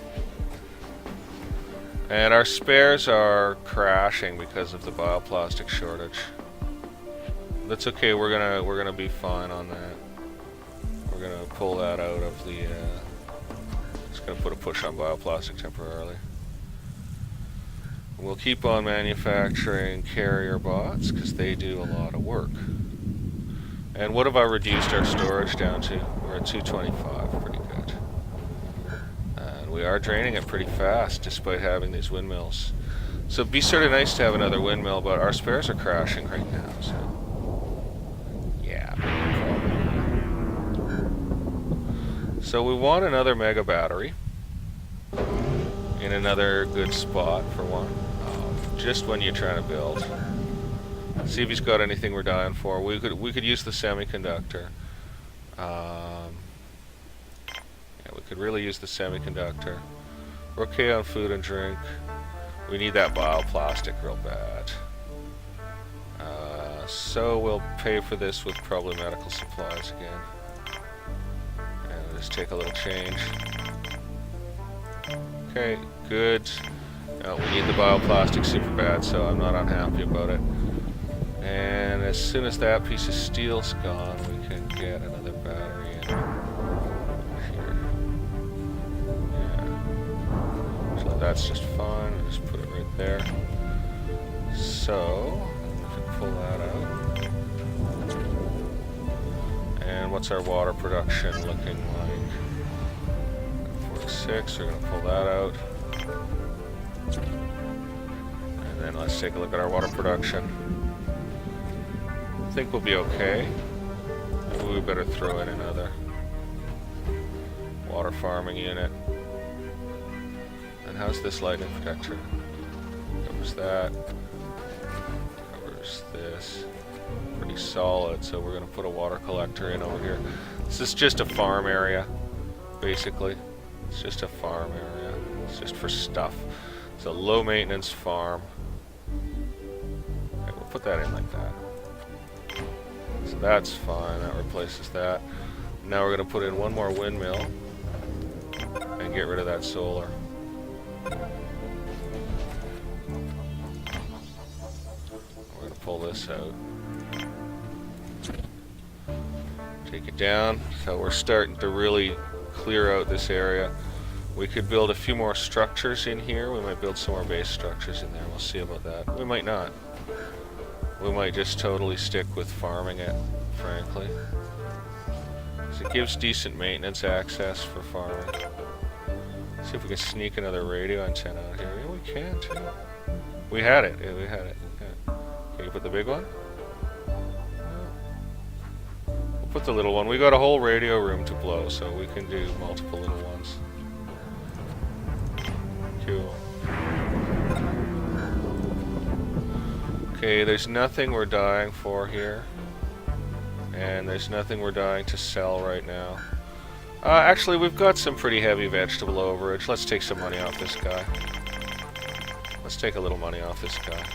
And our spares are crashing because of the bioplastic shortage. That's okay. We're gonna be fine on that. We're gonna pull that out of the. Just gonna put a push on bioplastic temporarily. We'll keep on manufacturing carrier bots because they do a lot of work. And what have I reduced our storage down to? We're at 225. Pretty good. And we are draining it pretty fast despite having these windmills. So it'd be sort of nice to have another windmill, but our spares are crashing right now. So. So we want another mega battery in another good spot for one. Just when you're trying to build. See if he's got anything we're dying for. We could use the semiconductor. Yeah, we could really use the semiconductor. We're okay on food and drink. We need that bioplastic real bad. So we'll pay for this with probably medical supplies again. And just take a little change. Okay, good. We need the bioplastic super bad, so I'm not unhappy about it. And as soon as that piece of steel's gone, we can get another battery in here. Yeah. So that's just fine. I'll just put it right there. So we can pull that out. And what's our water production looking like? 46. We're gonna pull that out. And then let's take a look at our water production. I think we'll be okay. Maybe we better throw in another water farming unit. And how's this lightning protection? Covers that. Covers this. Pretty solid, so we're going to put a water collector in over here. This is just a farm area, basically. It's just a farm area. It's just for stuff. It's a low maintenance farm. Okay, we'll put that in like that. So that's fine, that replaces that. Now we're going to put in one more windmill and get rid of that solar. We're going to pull this out. Take it down. So we're starting to really clear out this area. We could build a few more structures in here. We might build some more base structures in there. We'll see about that. We might not. We might just totally stick with farming it, frankly. Because it gives decent maintenance access for farming. See if we can sneak another radio antenna out here. Yeah, we can too. We had it. Yeah, we had it. Yeah. Can you put the big one? No. We'll put the little one. We got a whole radio room to blow, so we can do multiple little ones. Cool. Okay, there's nothing we're dying for here. and there's nothing we're dying to sell right now. Actually, we've got some pretty heavy vegetable overage. Let's take some money off this guy. Let's take a little money off this guy.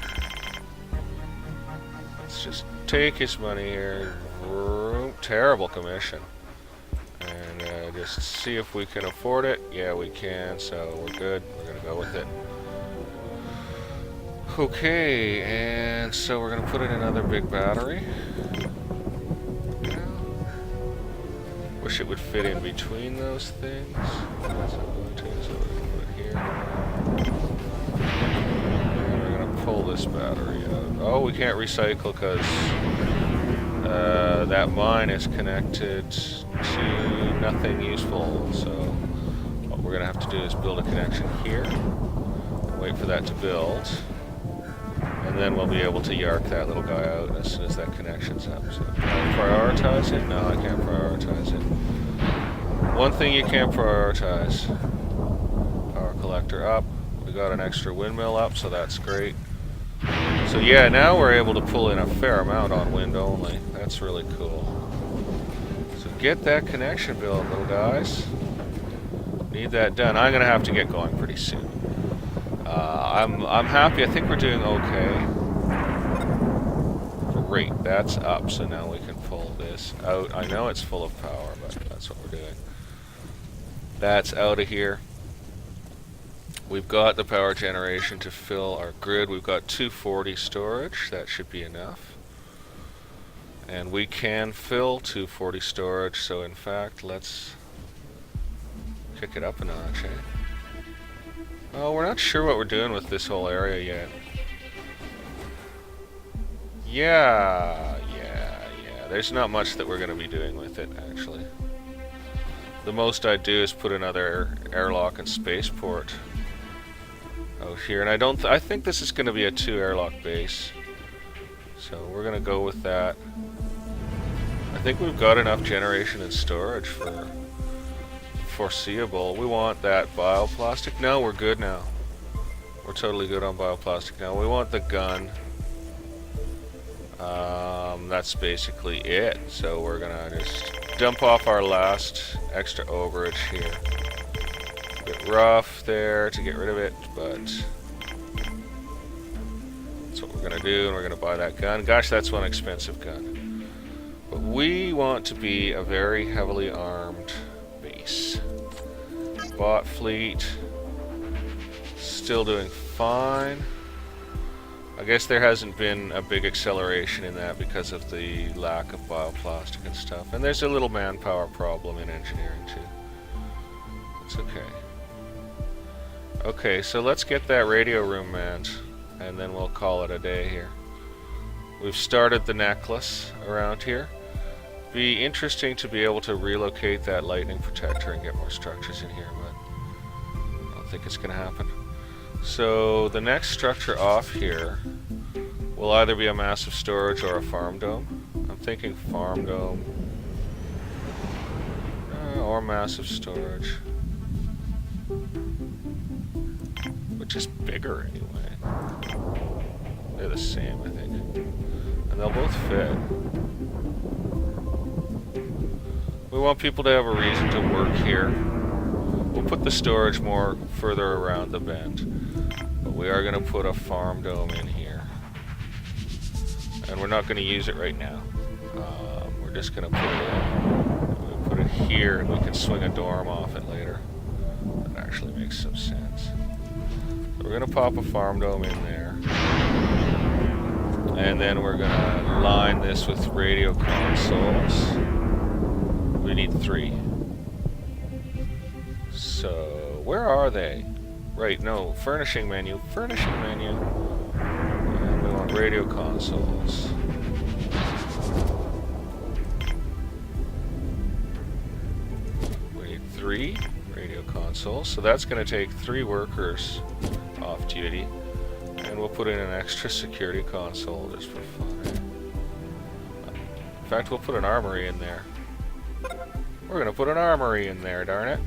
Let's just take his money here. Terrible commission. And just see if we can afford it. Yeah, we can, so we're good. We're going to go with it. Okay, and so we're going to put in another big battery. Wish it would fit in between those things. That's not going to, so we're going to put it here. And we're going to pull this battery out. Oh, we can't recycle because that mine is connected to nothing useful. So what we're going to have to do is build a connection here. Wait for that to build. And then we'll be able to yark that little guy out as soon as that connection's up. So can I prioritize it? No, I can't prioritize it. One thing you can't prioritize. Power collector up. We got an extra windmill up, so that's great. So yeah, now we're able to pull in a fair amount on wind only. That's really cool. So get that connection built, little guys. Need that done. I'm going to have to get going pretty soon. I'm happy. I think we're doing okay. Great, that's up. So now we can pull this out. I know it's full of power, but that's what we're doing. That's out of here. We've got the power generation to fill our grid. We've got 240 storage. That should be enough. And we can fill 240 storage. So in fact, let's kick it up a notch. Oh, we're not sure what we're doing with this whole area yet. Yeah. There's not much that we're going to be doing with it, actually. The most I'd do is put another airlock and spaceport out here. And I think this is going to be a 2 airlock base. So we're going to go with that. I think we've got enough generation and storage for foreseeable. We want that bioplastic. No, we're good now. We're totally good on bioplastic now. We want the gun. That's basically it. So we're gonna just dump off our last extra overage here. A bit rough there to get rid of it, but that's what we're gonna do, and we're gonna buy that gun. Gosh, that's one expensive gun. But we want to be a very heavily armed base. Bot fleet, still doing fine. I guess there hasn't been a big acceleration in that because of the lack of bioplastic and stuff. And there's a little manpower problem in engineering too. It's okay. Okay, so let's get that radio room manned, and then we'll call it a day here. We've started the necklace around here. Be interesting to be able to relocate that lightning protector and get more structures in here, but I don't think it's going to happen. So the next structure off here will either be a massive storage or a farm dome. I'm thinking farm dome or massive storage, which is bigger anyway. They're the same, I think, and they'll both fit. We want people to have a reason to work here. We'll put the storage more further around the bend. But we are going to put a farm dome in here. And we're not going to use it right now. We're just going to put it in. We'll put it here, and we can swing a dorm off it later. That actually makes some sense. So we're going to pop a farm dome in there. And then we're going to line this with radio consoles. We need 3. So, where are they? Right, no, furnishing menu. Furnishing menu. And we want radio consoles. We need 3 radio consoles. So that's going to take 3 workers off duty. And we'll put in an extra security console just for fun. In fact, we'll put an armory in there. We're going to put an armory in there, darn it.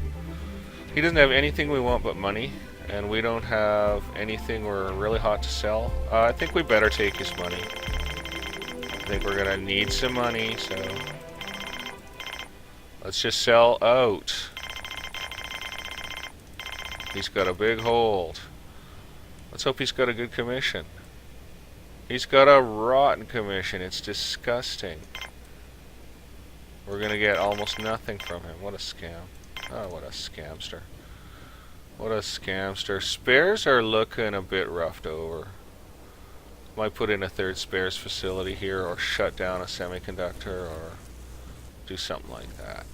He doesn't have anything we want but money, and we don't have anything we're really hot to sell. I think we better take his money. think we're gonna need some money, so let's just sell out. He's got a big hold. Let's hope he's got a good commission. He's got a rotten commission. It's disgusting. We're gonna get almost nothing from him. What a scam. Oh, what a scamster. What a scamster. Spares are looking a bit roughed over. Might put in a third spares facility here, or shut down a semiconductor, or do something like that.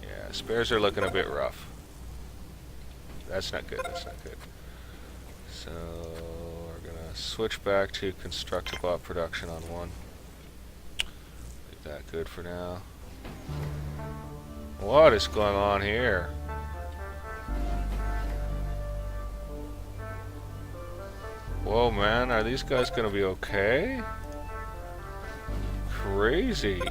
Yeah, spares are looking a bit rough. That's not good, that's not good. So, we're gonna switch back to Constructabot production on one. Leave that good for now. What is going on here? Whoa, man, are these guys gonna be okay? Crazy.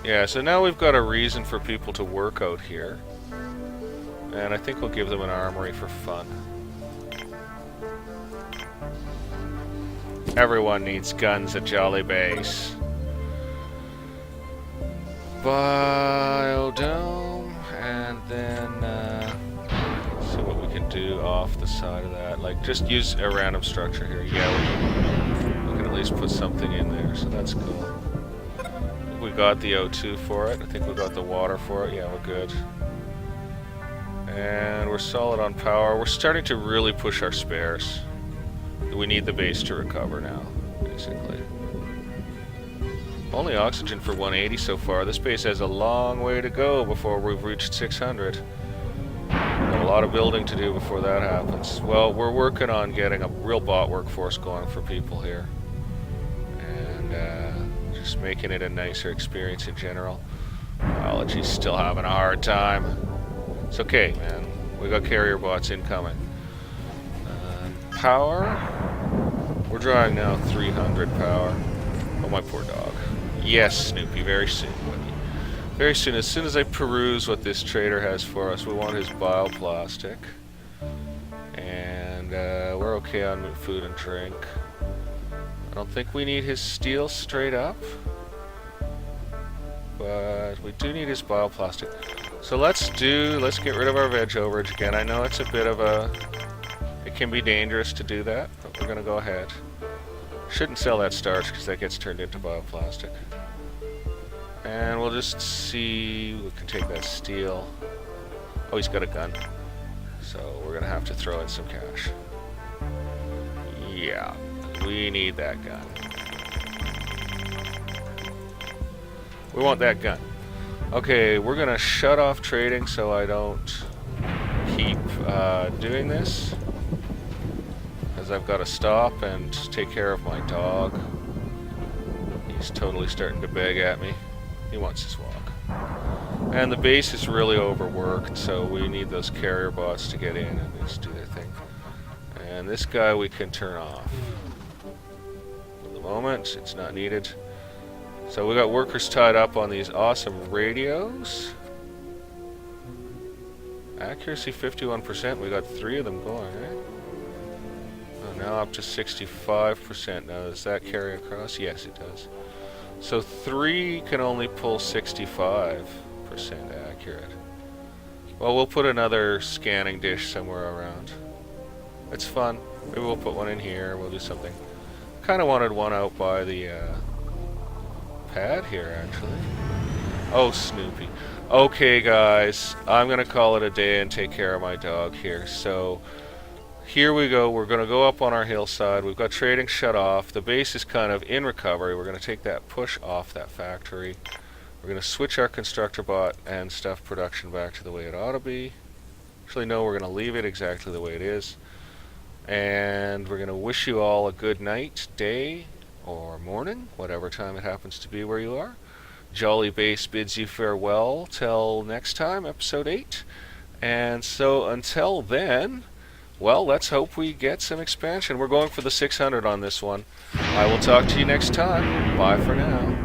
Yeah, so now we've got a reason for people to work out here. And I think we'll give them an armory for fun. Everyone needs guns at Jolly Base. Biodome, and then see what we can do off the side of that. Like, just use a random structure here. Yeah, we can at least put something in there, so that's cool. We got the O2 for it. I think we got the water for it. Yeah, we're good. And we're solid on power. We're starting to really push our spares. We need the base to recover now, basically. Only oxygen for 180 so far. This base has a long way to go before we've reached 600. Got a lot of building to do before that happens. Well, we're working on getting a real bot workforce going for people here. And just making it a nicer experience in general. Biology's still having a hard time. It's okay, man. We got carrier bots incoming. Power. We're drawing now 300 power. Oh, my poor dog. Yes, Snoopy, very soon, buddy. Very soon. As soon as I peruse what this trader has for us, we want his bioplastic. And we're okay on food and drink. I don't think we need his steel straight up. But we do need his bioplastic. So let's get rid of our veg overage again. I know it's a bit of a... It can be dangerous to do that, but we're going to go ahead. Shouldn't sell that starch because that gets turned into bioplastic. And we'll just see... We can take that steel. Oh, he's got a gun. So we're going to have to throw in some cash. Yeah, we need that gun. We want that gun. Okay, we're going to shut off trading so I don't keep doing this. As I've got to stop and take care of my dog. He's totally starting to beg at me. He wants his walk. And the base is really overworked, so we need those carrier bots to get in and just do their thing. And this guy we can turn off. For the moment, it's not needed. So we got workers tied up on these awesome radios. Accuracy 51%. We got 3 of them going, right? Oh, now up to 65%. Now, does that carry across? Yes, it does. So 3 can only pull 65% accurate. Well, we'll put another scanning dish somewhere around. It's fun. Maybe we'll put one in here. We'll do something. Kind of wanted one out by the pad here, actually. Oh, Snoopy. Okay, guys. I'm going to call it a day and take care of my dog here. So, here we go. We're going to go up on our hillside. We've got trading shut off. The base is kind of in recovery. We're going to take that push off that factory. We're going to switch our constructor bot and stuff production back to the way it ought to be. Actually, no, we're going to leave it exactly the way it is. And we're going to wish you all a good night, day, or morning, whatever time it happens to be where you are. Jolly Base bids you farewell till next time, episode 8. And so until then, well, let's hope we get some expansion. We're going for the 600 on this one. I will talk to you next time. Bye for now.